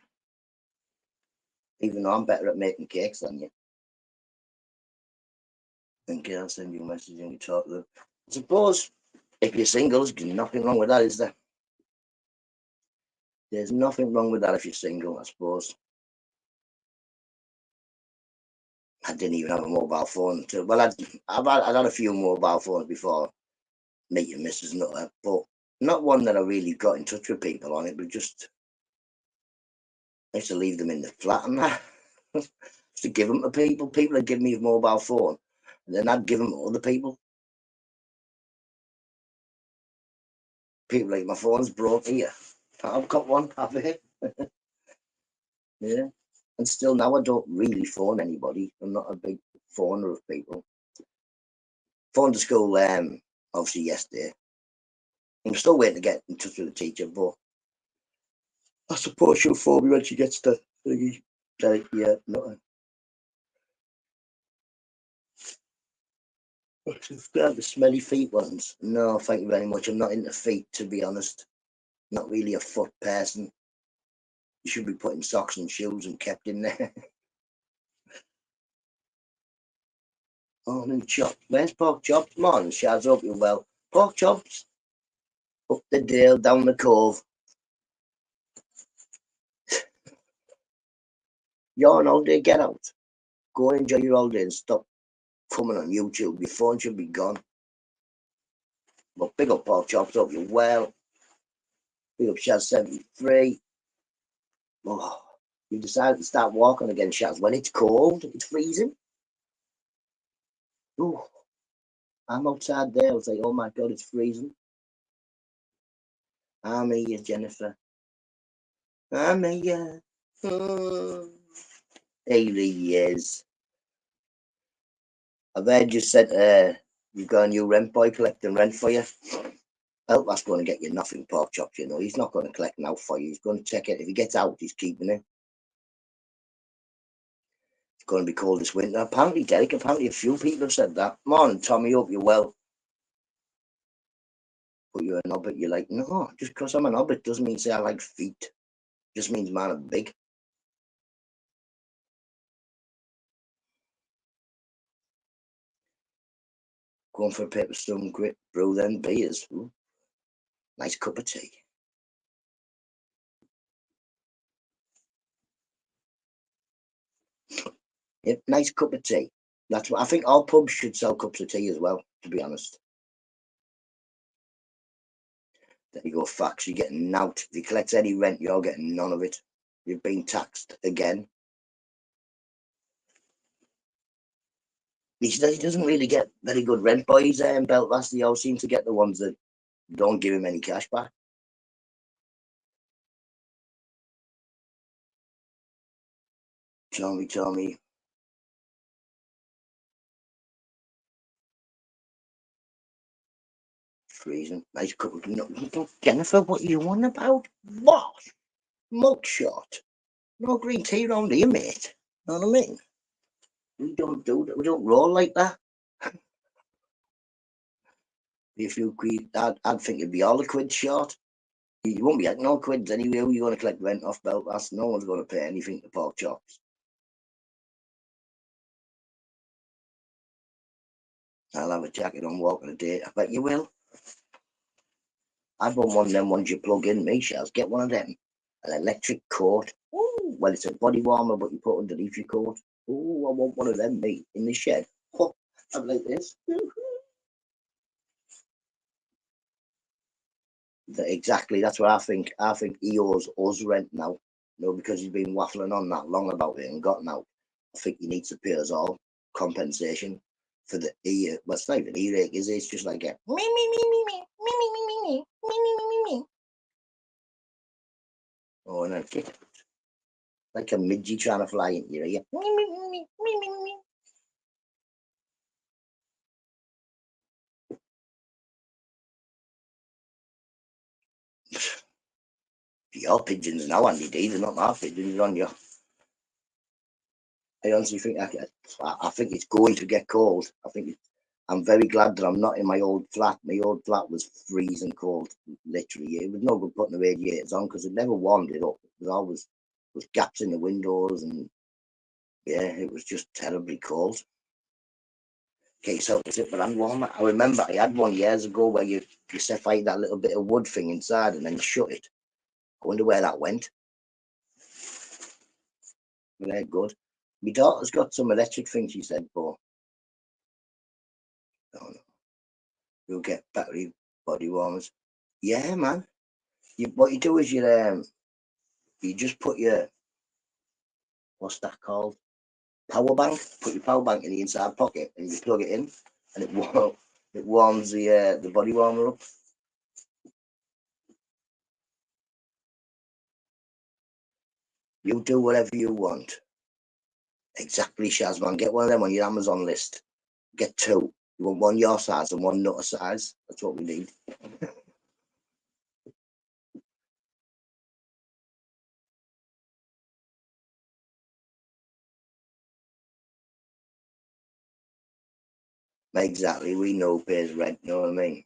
Even though I'm better at making cakes than you. And I'll send you a message and you talk to them. I suppose if you're single, there's nothing wrong with that, is there? There's nothing wrong with that if you're single, I suppose. I didn't even have a mobile phone. Well, I'd had a few mobile phones before meeting Mrs. Nutter, but not one that I really got in touch with people on. It was just, I used to leave them in the flat and that. To give them to people. People would give me a mobile phone, and then I'd give them to other people. People like, my phone's broke here. I've got one, have it. Yeah. And still now I don't really phone anybody. I'm not a big phoner of people. Phoned to school obviously yesterday. I'm still waiting to get in touch with the teacher, but I suppose she'll phone me when she gets to thingy. Yeah, no. The smelly feet ones. No, thank you very much. I'm not into feet, to be honest. Not really a foot person. You should be putting socks and shoes and kept in there. Morning chop. Where's pork chops? Morning, Shaz. Hope you're well. Pork chops. Up the dale, down the cove. You're on holiday, get out. Go and enjoy your holiday and stop coming on YouTube. Your phone should be gone. But big up pork chops, hope you're well. Big up Shaz 73. Oh, you decided to start walking again, Shaz, when it's cold, it's freezing. Oh, I'm outside there. I was like, oh my God, it's freezing. I'm here, Jennifer. I'm here. Here he is. I've heard you said you've got a new rent boy collecting rent for you. Well, that's going to get you nothing, pork chops, you know. He's not going to collect now for you. He's going to check it. If he gets out, he's keeping it. It's going to be cold this winter. Apparently, Derek, apparently a few people have said that. Morning, Tommy, hope you're well. But you're an hobbit. You're like, no, just because I'm an hobbit doesn't mean say I like feet. Just means man, I'm big. Going for a paper stone grit, brew then beers. Ooh, nice cup of tea. Yep, nice cup of tea. That's what I think. All pubs should sell cups of tea as well, to be honest. There you go, facts. You're getting out. If you collect any rent, you're getting none of it. You've been taxed again. He doesn't really get very good rent boys in Belfast. He always seems to get the ones that don't give him any cash back. Tommy. Freezing. Nice cup of no, Jennifer, what are you on about? What? Mugshot. No green tea round here, mate. Know what I mean? We don't do that. We don't roll like that. If you quid, I'd think it'd be all a quid short. You won't be getting no quids anyway. You're going to collect rent off Belfast. No one's going to pay anything to pork chops. I'll have a jacket on walking a day. I bet you will. I'd want one of them ones you plug in, me, Shells. Get one of them. An electric coat. Ooh, well, it's a body warmer, but you put underneath your coat. Ooh, I want one of them, mate, in the shed. Oh, I'm like this. Exactly, that's what I think. I think he owes us rent now. Because he's been waffling on that long about it and gotten out. I think he needs to pay us all compensation for the ear. Well, it's not even earache, is it? It's just like a me. Oh, and then get out. Like a midgie trying to fly into your ear. Your pigeons now, Andy D. They're not my pigeons on you. I honestly think I think it's going to get cold. I'm very glad that I'm not in my old flat. My old flat was freezing cold, literally. It was no good putting the radiators on because it never warmed it up. It was always with gaps in the windows, and yeah, it was just terribly cold. Okay, so it's it, but I'm warm. I remember I had one years ago where you set fire that little bit of wood thing inside and then you shut it. I wonder where that went. Very good. My daughter's got some electric thing, she said, but I don't know. You'll get battery body warmers. Yeah, man. What you do is you just put your, what's that called? Power bank. Put your power bank in the inside pocket and you plug it in, and it warms the body warmer up. You do whatever you want. Exactly, Shazman. Get one of them on your Amazon list. Get two. You want one your size and one NUTTA size. That's what we need. Exactly. We know pays rent. You know what I mean?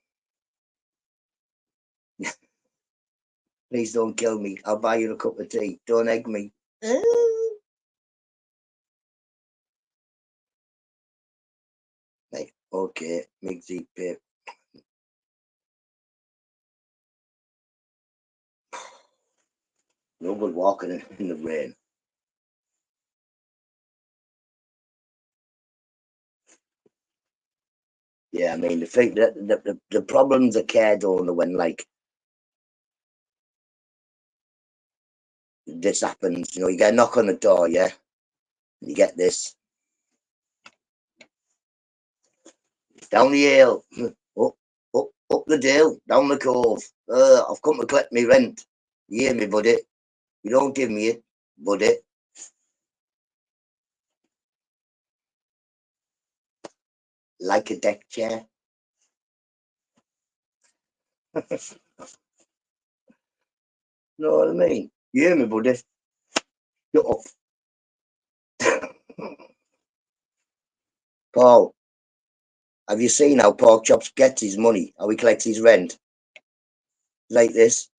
Please don't kill me. I'll buy you a cup of tea. Don't egg me. Right. Okay. Migsy pip. No good walking in the rain. Yeah, I mean the thing that the problems of care don't know when like this happens. You know, you get a knock on the door, yeah, and you get this down the hill, up the dale, down the cove. I've come to collect me rent. You hear me, buddy? You don't give me it, buddy. Like a deck chair. Know what I mean? You hear me, buddy? Shut up. Paul, have you seen how Pork Chops gets his money? How he collects his rent? Like this.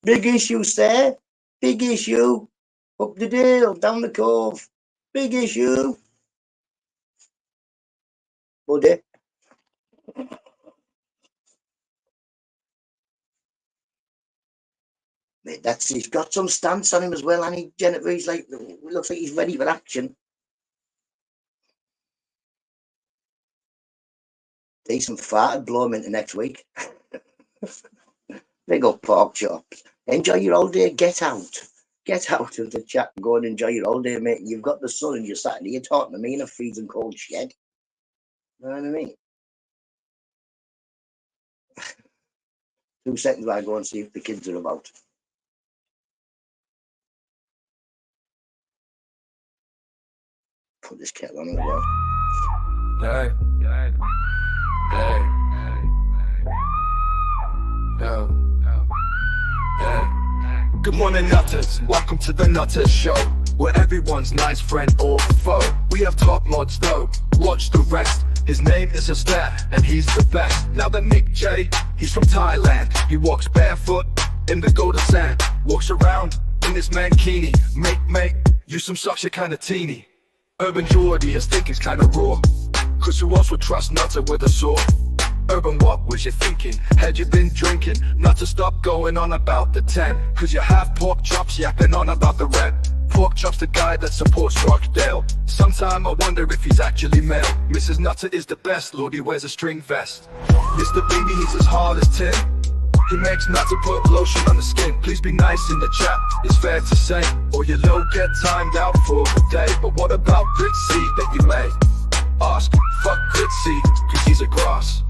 Big issue, sir. Big issue. Up the dale, down the cove. Big issue. Buddy. Mate, he's got some stance on him as well, and Jennifer, he's like, looks like he's ready for action. Decent fart, I'd blow him into next week. Big up Pork Chops. Enjoy your holiday, get out. Get out of the chat and go and enjoy your holiday, mate. You've got the sun and you're sat here talking to me in a freezing cold shed. You know what I mean? 2 seconds while I go and see if the kids are about. Put this kettle on as well. Hey, hey, hey, hey. Good morning, Nutters. Welcome to the Nutters Show, where everyone's nice friend or foe. We have top mods though, watch the rest. His name is a stat, and he's the best. Now the Nick J, he's from Thailand. He walks barefoot in the golden sand. Walks around in this mankini. Make, you some socks, you're kinda teeny. Urban Geordie, his thinking's kinda raw. Cause who else would trust Nutter with a sword? Urban, what was you thinking? Had you been drinking? Not to stop going on about the 10. Cause you have Pork Chops yapping on about the red. Pork Chops the guy that supports Rochdale. Sometime I wonder if he's actually male. Mrs. Nutter is the best, Lord, he wears a string vest. Mr. Baby, he's as hard as tin. He makes Nutter put lotion on the skin. Please be nice in the chat, it's fair to say, or you'll get timed out for the day. But what about good seed that you may ask? Fuck good seed, cause he's a grass.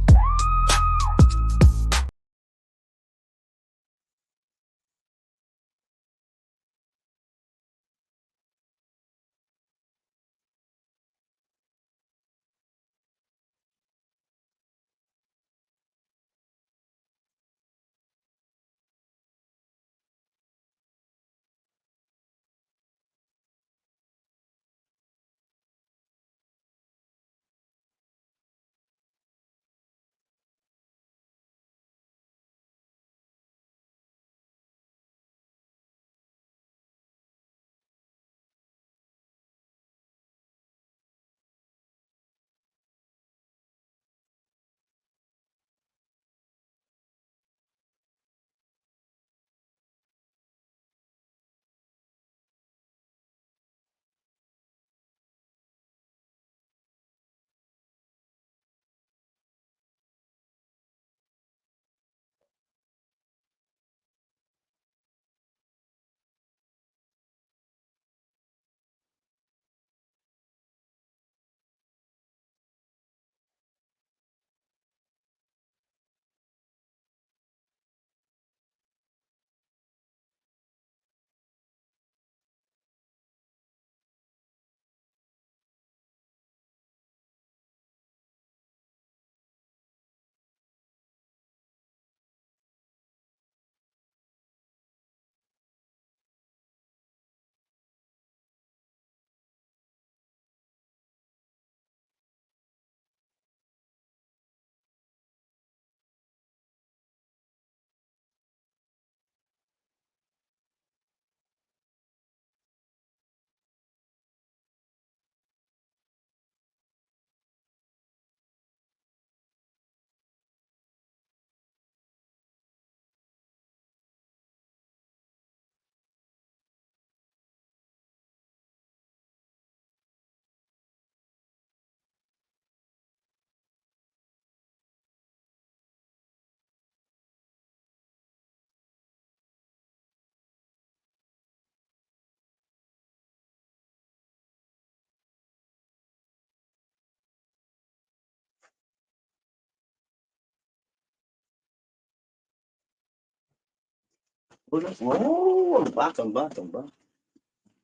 Oh, I'm back.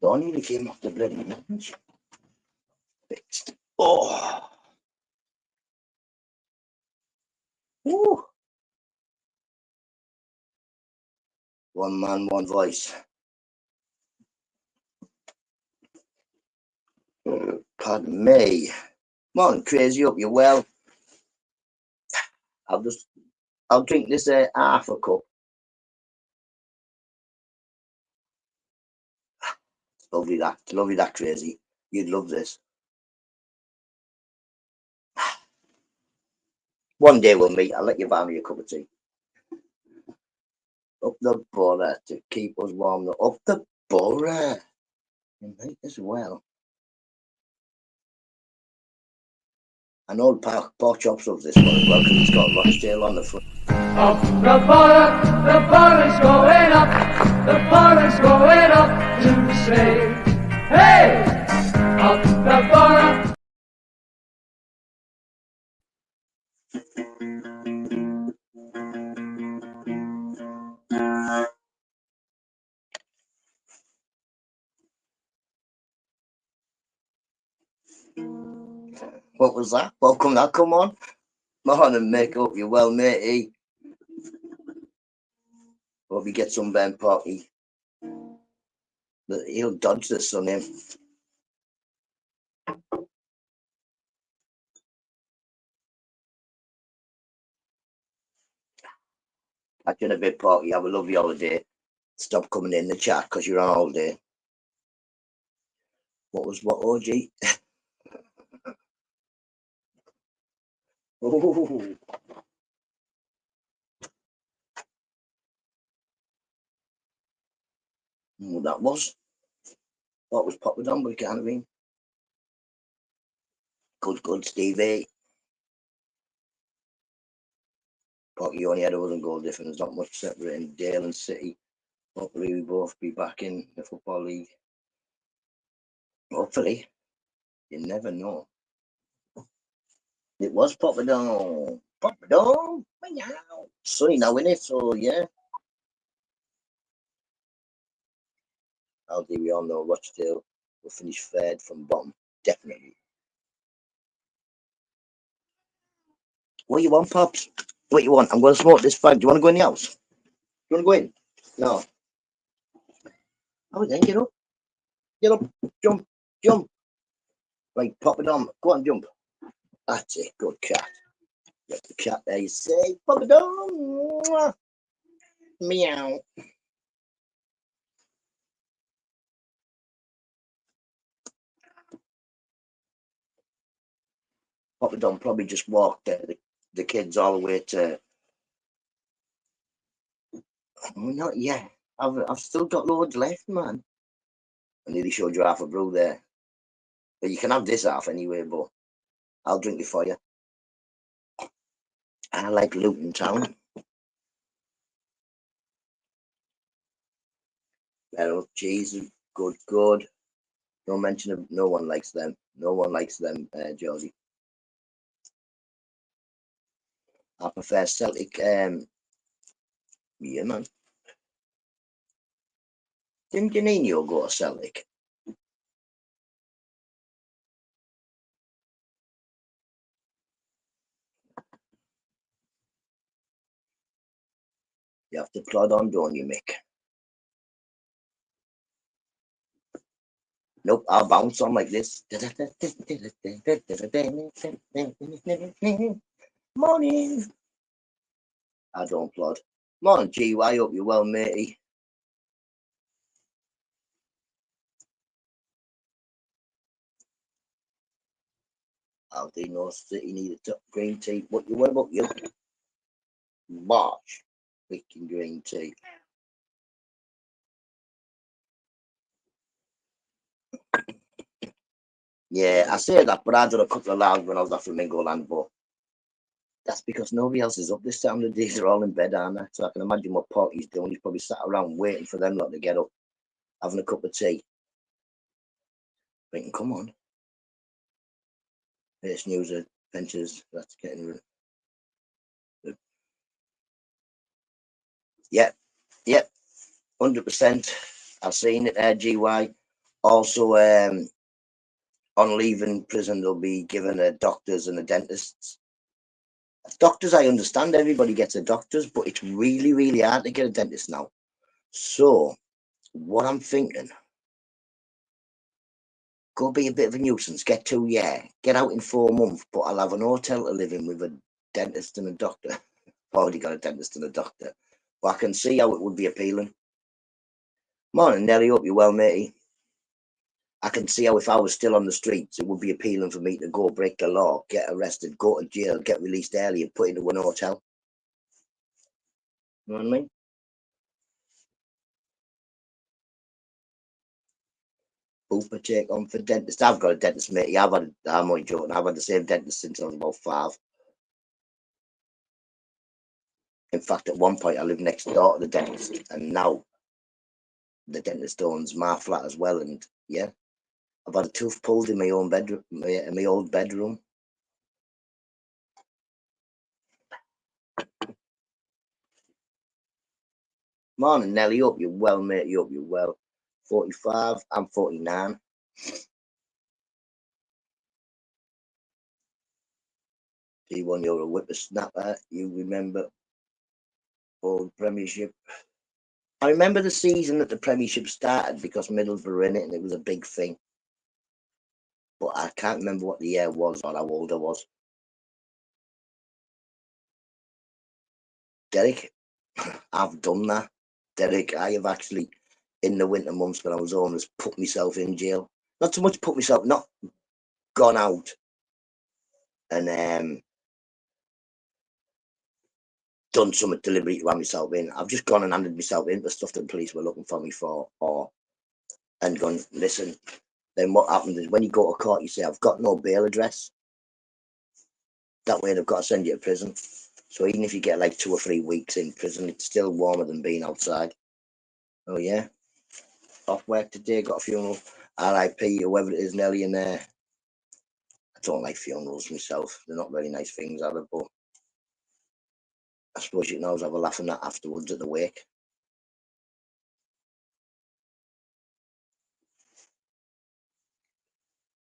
Don't nearly came off the bloody mountains. Fixed. Oh. Woo. One man, one voice. Pardon me. Morning, crazy. Up you well? I'll drink this half a cup. Lovely that crazy. You'd love this. One day we'll meet. I'll let you buy me a cup of tea. Up the borough to keep us warm. Up the borough. You might as well. An old pork chops loves this one as well because it's got Rochdale on the front. Up the bottom's going up, the bottom's going up to say, hey, up the bottom. What was that? Welcome that, come on. Morning, make up you well, matey. Hope you get some Ben Potty. He'll dodge this on him. Catch you in a bit, Potty. Have a lovely holiday. Stop coming in the chat because you're on holiday. What, OG? Oh, that was. What was popping on, but it can't have been. Good, Stevie. Potty only had a goal difference, not much separating Dale and City. Hopefully we both be back in the Football League. Hopefully. You never know. It was Poppadom. Poppadom. Sunny now, innit? So, yeah. Aldi, we all know Rochdale will finish third from bottom. Definitely. What you want, Pops? What you want? I'm going to smoke this fag. Do you want to go in the house? You want to go in? No. Oh, then get up. Get up. Jump. Right, Poppadom. Go on, jump. That's it. Good cat. Get the cat there, you say. Poppadom. Meow. Poppadom probably just walked the kids all the way to. Not yet. I've still got loads left, man. I nearly showed you half a brew there. But you can have this half anyway, but I'll drink it for you. I like Luton Town. Well, Jesus, good. No mention of no one likes them. No one likes them, Georgie. I prefer Celtic. Yeah, man. Didn't Janino go to Celtic? You have to plod on, don't you, Mick? Nope, I'll bounce on like this. Morning. I don't plod. Morning, GY. Hope you're well, matey. Aldi North City need a top green tea. What about you? March. Freaking green tea. Yeah, I say that, but I done a couple of rounds when I was at Flamingo Land, but that's because nobody else is up this time of the day. They're all in bed, aren't they? So I can imagine what Porky's doing. He's probably sat around waiting for them lot to get up, having a cup of tea. Thinking, come on. It's news adventures. That's getting. Yep. 100%. I've seen it there, GY. Also, on leaving prison, they'll be given a doctors and a dentists. Doctors, I understand everybody gets a doctor's, but it's really, really hard to get a dentist now. So, what I'm thinking, go be a bit of a nuisance, get 2 years, get out in 4 months, but I'll have an hotel to live in with a dentist and a doctor. I've already got a dentist and a doctor, but I can see how it would be appealing. Morning, Nelly, hope you're well, matey. I can see how if I was still on the streets, it would be appealing for me to go break the law, get arrested, go to jail, get released early and put into an hotel. You know what I mean? Booper take on for dentist. I've got a dentist, matey. I'm only joking. I've had the same dentist since I was about 5. In fact, at one point I lived next door to the dentist, and now the dentist owns my flat as well. And yeah, I've had a tooth pulled in my own bedroom, my old bedroom. Morning, Nelly. Hope you're well, mate. Hope you're well. 45. I'm 49. P1, you're a whippersnapper. You remember old Premiership. I remember the season that the Premiership started because Middlesbrough were in it and it was a big thing. But I can't remember what the year was or how old I was. Derek, I've done that. Derek, I have actually, in the winter months when I was homeless, put myself in jail. Not so much put myself, not gone out and done something deliberately to have myself in. I've just gone and handed myself in for stuff that the police were looking for me for, and gone, listen. Then what happens is when you go to court, you say, I've got no bail address. That way they've got to send you to prison. So even if you get like 2 or 3 weeks in prison, it's still warmer than being outside. Oh yeah. Off work today, got a funeral. RIP, whoever it is, Nelly, and I don't like funerals myself. They're not very nice things, are they? But I suppose you can always have a laugh at that afterwards at the wake.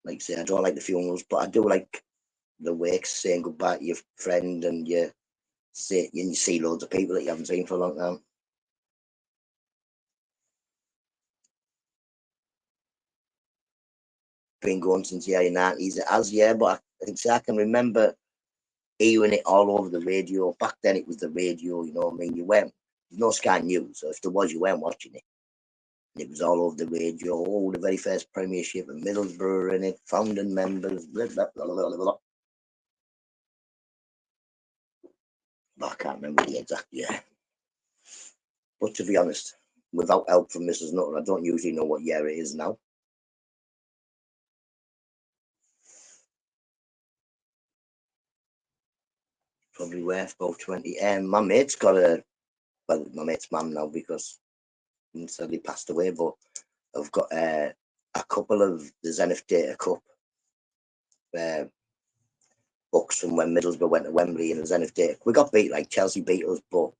Like I say, I don't like the funerals, but I do like the wakes, saying goodbye to your friend, and you see loads of people that you haven't seen for a long time. Been going since the early 90s. It has, yeah, but I can remember hearing it all over the radio. Back then it was the radio, you know what I mean? There's no Sky News, so if there was, you weren't watching it. And it was all over the radio. Oh, the very first Premiership and Middlesbrough in it, founding members, blah, blah, blah, blah, blah. But I can't remember the exact year. But to be honest, without help from Mrs. Nutter, I don't usually know what year it is now. Probably worth about 20. My mate's got my mate's mum now because he sadly passed away, but I've got a couple of the Zenith Data Cup books from when Middlesbrough went to Wembley in the Zenith Data. We got beat, like Chelsea beat us, but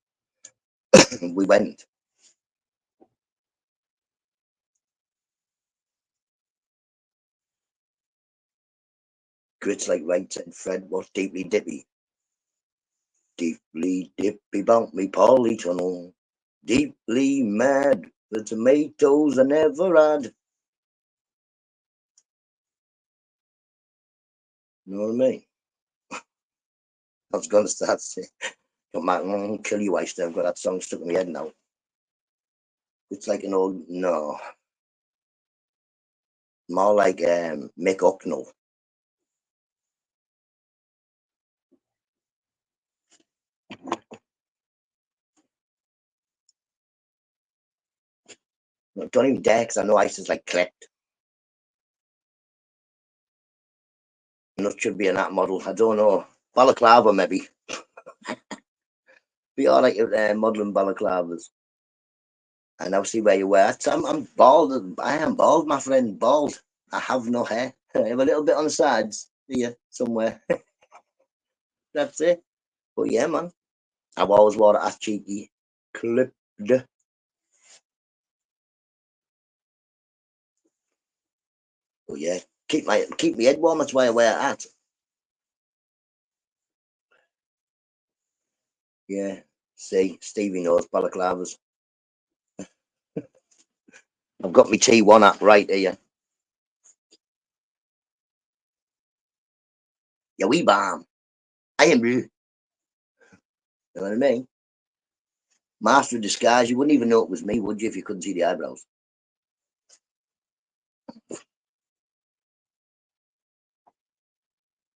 we went. Grits like right and Fred was deeply dippy. Deeply dippy bump me Polly tunnel. Deeply mad. The tomatoes I never had. You know what I mean? I was going to start saying, "Come back, kill you, I've got that song stuck in my head now." It's like an old, no. More like Mick Hucknall. No, don't even dare, because I know Ice is like clipped. Nut should be in that model. I don't know. Balaclava, maybe. Be all right at modelling balaclavas. And now see where you were. I'm bald. I am bald, my friend. Bald. I have no hair. I have a little bit on the sides here somewhere. That's it. But yeah, man. I've always wore it as cheeky. Clipped. But yeah, keep my head warm. That's why I wear a hat. Yeah. See, Stevie knows balaclavas. I've got my T1 app right here. Yeah, wee bomb. I am you. You know what I mean? Master of disguise. You wouldn't even know it was me, would you, if you couldn't see the eyebrows?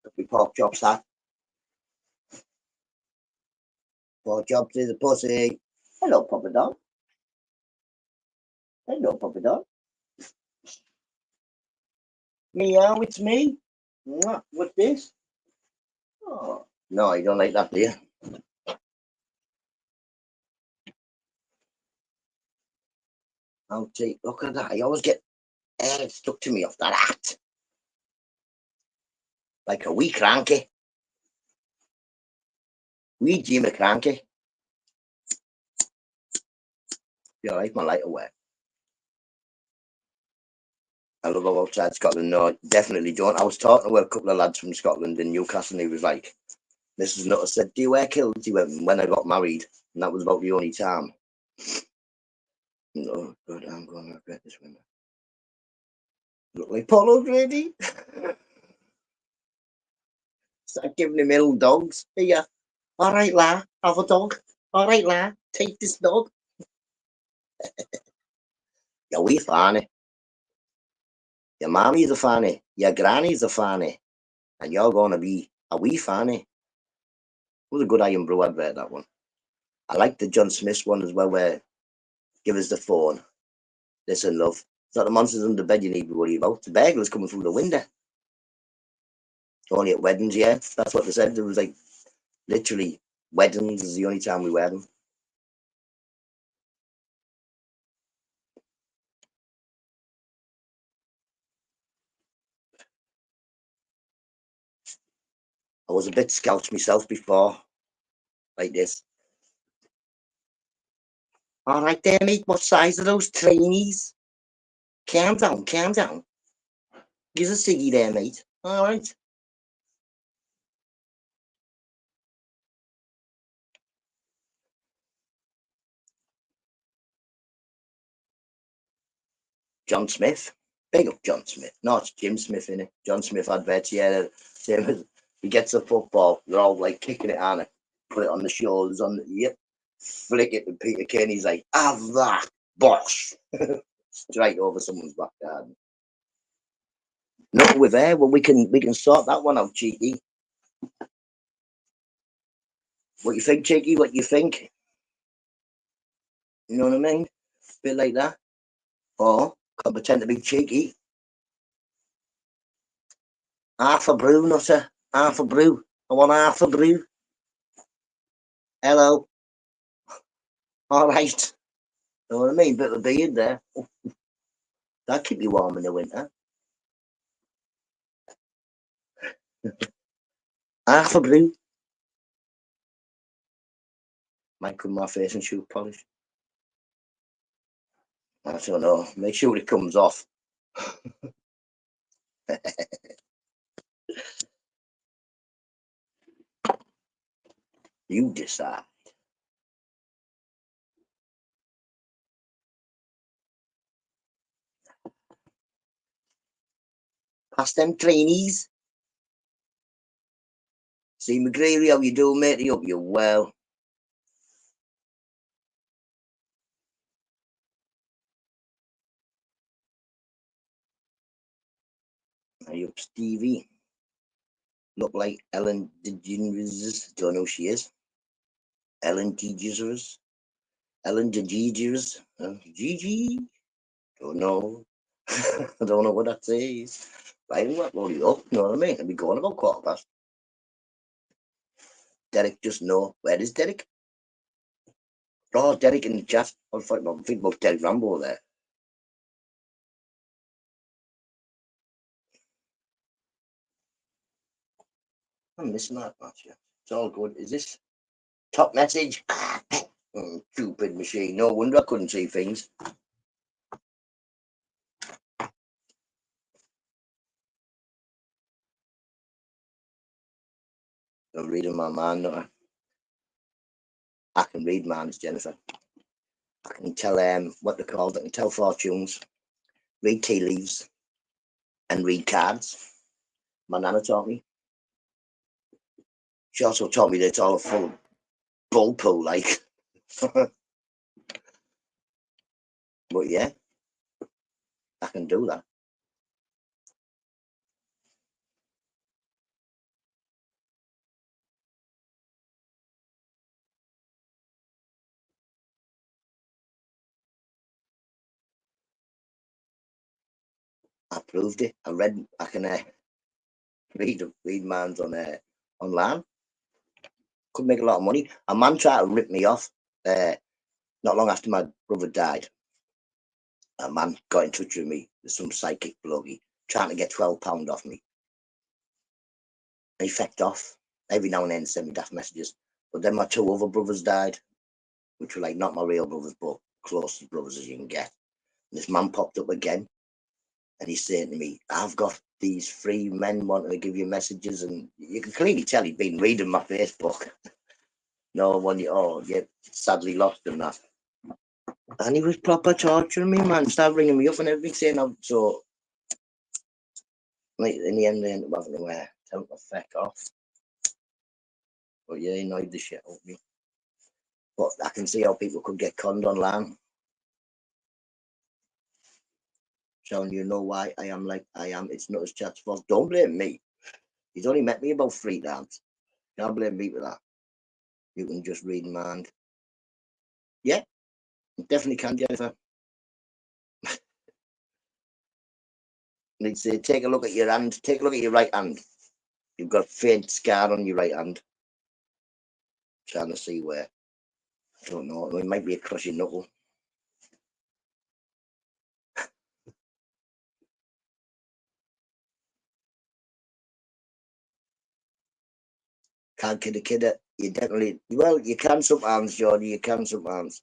Got my pork chops hat. Pork chops is a pussy. Hello, Papa Dog. Hello, Papa Dog. Meow, it's me. Mwah, what's this? Oh, no, you don't like that, do you? I'll take. Look at that. I always get hair stuck to me off that hat. Like a wee cranky. Wee Jimmy cranky. You like my lighter wear? I love outside Scotland. No, definitely don't. I was talking to a couple of lads from Scotland in Newcastle, and he was like, Mrs. Nutter said, do you wear kilts? He went, when I got married, and that was about the only time. No, good, I'm going to regret this winter. Look like Polo's ready. Start giving him little dogs. Here, all right, la, have a dog. All right, la, take this dog. Yeah, we funny. Your mommy's a fanny. Your granny's a fanny. And you're going to be a wee fanny. It was a good Iron Brew advert, that one. I like the John Smith one as well, where give us the phone. Listen, love. It's not the monsters under bed you need to worry about. The burglars coming through the window. Only at weddings, yeah. That's what they said. There was like literally weddings is the only time we wear them. I was a bit scout myself before, like this. All right there, mate. What size are those trainees? Calm down, calm down. Give us a ciggy there, mate. All right. John Smith. Big up John Smith. No, it's Jim Smith, innit? John Smith adverts, yeah. Same as he gets a football, they're all like kicking it on it, put it on the shoulders, on the yep, flick it to Peter Kane. He's like, have that, bosh. Straight over someone's back garden. No, we're there. Well, we can sort that one out, Cheeky. What you think, Cheeky? What you think? You know what I mean? Bit like that. Or can't pretend to be cheeky. Half a brew, Nutter. Half a brew. I want half a brew. Hello. All right. You know what I mean? Bit of a beard there. That'll keep you warm in the winter. Half a brew. Might come my face and shoe polish. I don't know. Make sure it comes off. You decide. Past them trainees. See McGreevy, how you doing, mate? Hope you're well. Are you up, Stevie? Look like Ellen DeGeneres. Don't know who she is. Ellen DeGeneres. Ellen DeGeneres. Gigi. Don't know. I don't know what that says. Right, what load it up? You know what I mean? I'll be going about 1:15. Derek, just know. Where is Derek? Oh, Derek in the chat. I'm thinking about Derek Rambo there. I'm missing that much. Yeah. It's all good. Is this top message? Stupid machine. No wonder I couldn't see things. I'm reading my mind. I can read minds, Jennifer. I can tell what they're called. I can tell fortunes, read tea leaves, and read cards. My nana taught me. She also taught me that it's all a full bull poo, like. But yeah, I can do that. I proved it. I can read minds on online. Could make a lot of money. A man tried to rip me off not long after my brother died. A man got in touch with me, some psychic bloggy, trying to get £12 off me. He fecked off. Every now and then send me daft messages. But then my two other brothers died, which were like not my real brothers, but closest brothers as you can get. And this man popped up again, and he's saying to me, I've got these 3 men wanting to give you messages, and you can clearly tell he'd been reading my Facebook. No one, you sadly lost him that. And he was proper torturing me, man. Started ringing me up and everything, saying so. Like in the end, they ended up having to tell him to feck off. But yeah, he annoyed the shit out of me. But I can see how people could get conned online. Showing you know why I am like I am. It's not his chat's fault. Don't blame me. He's only met me about 3 times. Can't blame me for that. You can just read mind. Yeah, you definitely can, Jennifer. They'd say, take a look at your hand. Take a look at your right hand. You've got a faint scar on your right hand. Trying to see where. I don't know. It might be across your knuckle. Can't kid a kidder. You definitely, well, you can sometimes, Jordy. You can sometimes.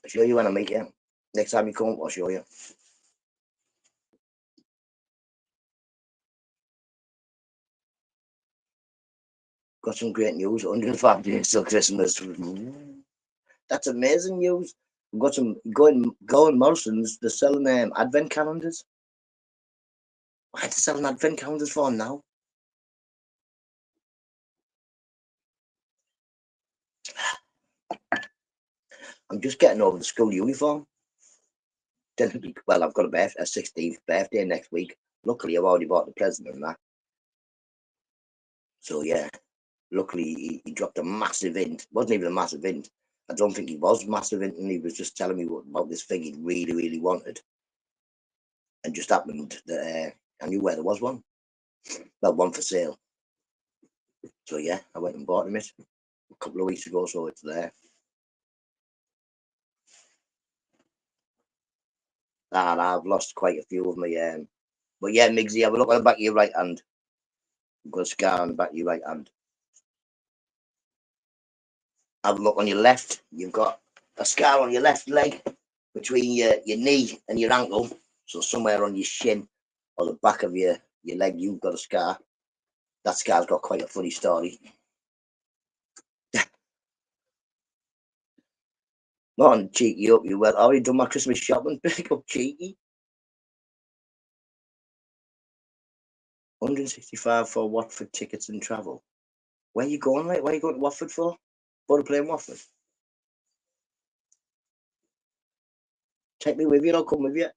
I'll show you when I meet you. Next time you come, I'll show you. Got some great news. 105 days till Christmas. That's amazing news. We've got some going Morrison's. They're selling advent calendars. Why are they selling advent calendars for now? I'm just getting over the school uniform. Well, I've got a 16th birthday next week. Luckily, I've already bought the present and that. So yeah, luckily he dropped a massive hint. Wasn't even a massive hint. I don't think he was massive hint, and he was just telling me about this thing he really, really wanted. And just happened that I knew where there was one. Well, one for sale. So yeah, I went and bought him it a couple of weeks ago, so it's there. And I've lost quite a few of my but yeah, Miggsy, have a look at the back of your right hand. You've got a scar on the back of your right hand. Have a look on your left. You've got a scar on your left leg between your knee and your ankle. So somewhere on your shin or the back of your leg, you've got a scar. That scar's got quite a funny story. Not on cheeky up, you well. I already done my Christmas shopping. Pick up cheeky. 165 for Watford tickets and travel. Where are you going, mate? Where are you going to Watford for? Go to play in Watford. Take me with you, I'll come with you.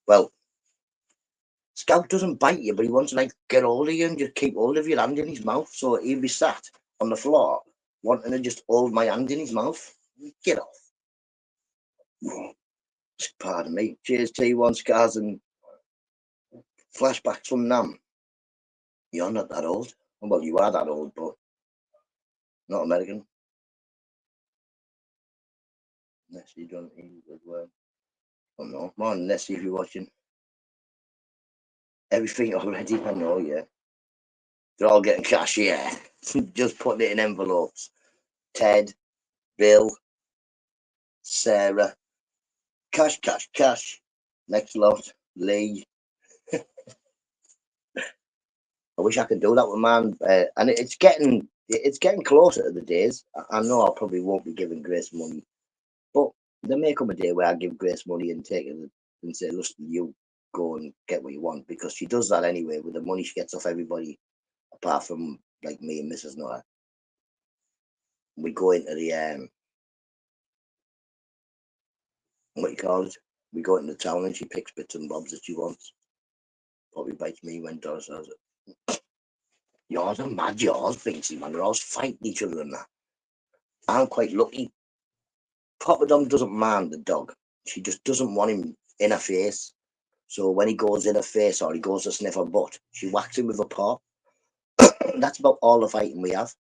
Well, Scout doesn't bite you, but he wants to like get hold of you and just keep hold of your hand in his mouth. So he'll be sat on the floor wanting to just hold my hand in his mouth. Get off. Pardon me. Cheers, T1 scars and flashbacks from Nam. You're not that old. Well, you are that old, but not American. Unless you don't eat as well. I don't know. Morning, Nessie, if you're watching. Everything already, I know, yeah. They're all getting cash, yeah. Just putting it in envelopes. Ted, Bill, Sarah, Cash, cash, cash. Next lot, Lee. I wish I could do that with man, and it's getting closer to the days. I know I probably won't be giving Grace money, but there may come a day where I give Grace money and take it and say, "Listen, you go and get what you want," because she does that anyway with the money she gets off everybody, apart from like me and Mrs. Noah. We go into the what you call it? We go into the town and she picks bits and bobs that she wants. Probably bites me when Doris says it. Yours are mad, yours, Binksy, man. They're all fighting each other and that. I'm quite lucky. Papa Dom doesn't mind the dog. She just doesn't want him in her face. So when he goes in her face or he goes to sniff her butt, she whacks him with a paw. That's about all the fighting we have.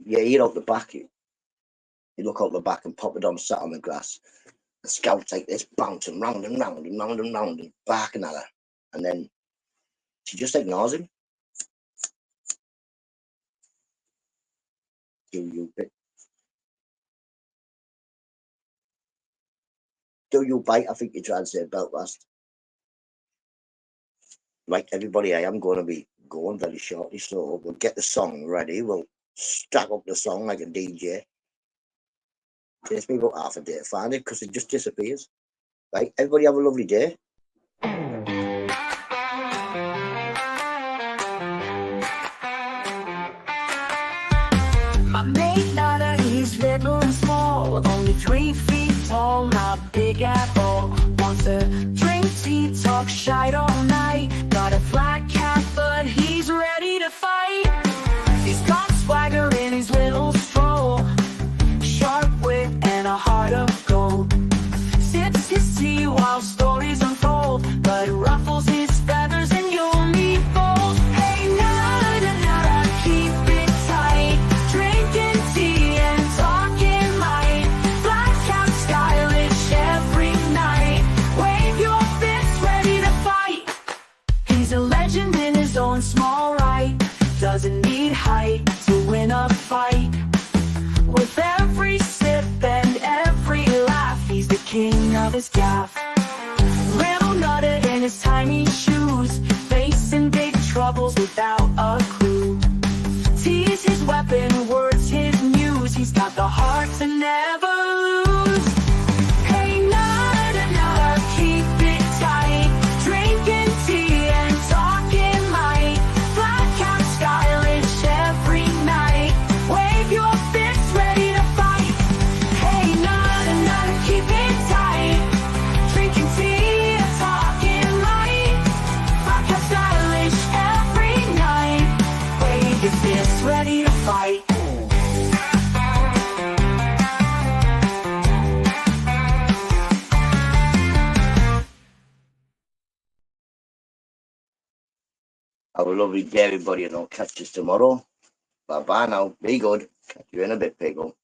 Yeah, you out the back. You look out the back and Papa Dom sat on the grass. The Scout's like this, bouncing round and round and round and round and barking at her. And then she just ignores him. Do you bite? I think you tried to say belt last. Right, everybody, I am going to be going very shortly, so we'll get the song ready. We'll stack up the song like a DJ. Takes me about half a day to find it because it just disappears. Right, everybody have a lovely day. My mate Nutta, he's little and small, only 3 feet tall, not big at all. Wants to drink tea, talk shite all night. Got a flat cap, but he's ready to fight. He's got swagger in his little stroll, sharp wit and a heart of gold. Sips his tea while stories unfold, but it ruffles his feathers and you'll need bold. Hey, Nutta, Nutta, keep it tight. Drinking tea and talking light. Black cap stylish every night. Wave your fists ready to fight. He's a legend in his own small right. Doesn't need height to win a fight. With every sip and every laugh, he's the king of his gaff. Little Nutta in his tiny shoes, facing big troubles without a clue. Tea's his weapon, words his muse. He's got the heart to never lose. Hey, Nutta, Nutta, keep it tight. Drinking tea and talking light. Black cap stylish every night. Wave your fists ready to fight. Hey, Nutta, Nutta, keep it tight. Drinking tea and talking light. Black cap stylish every night. Wave your fists ready to fight. Have a lovely day, everybody, and I'll catch you tomorrow. Bye bye now. Be good. Catch you in a bit, people.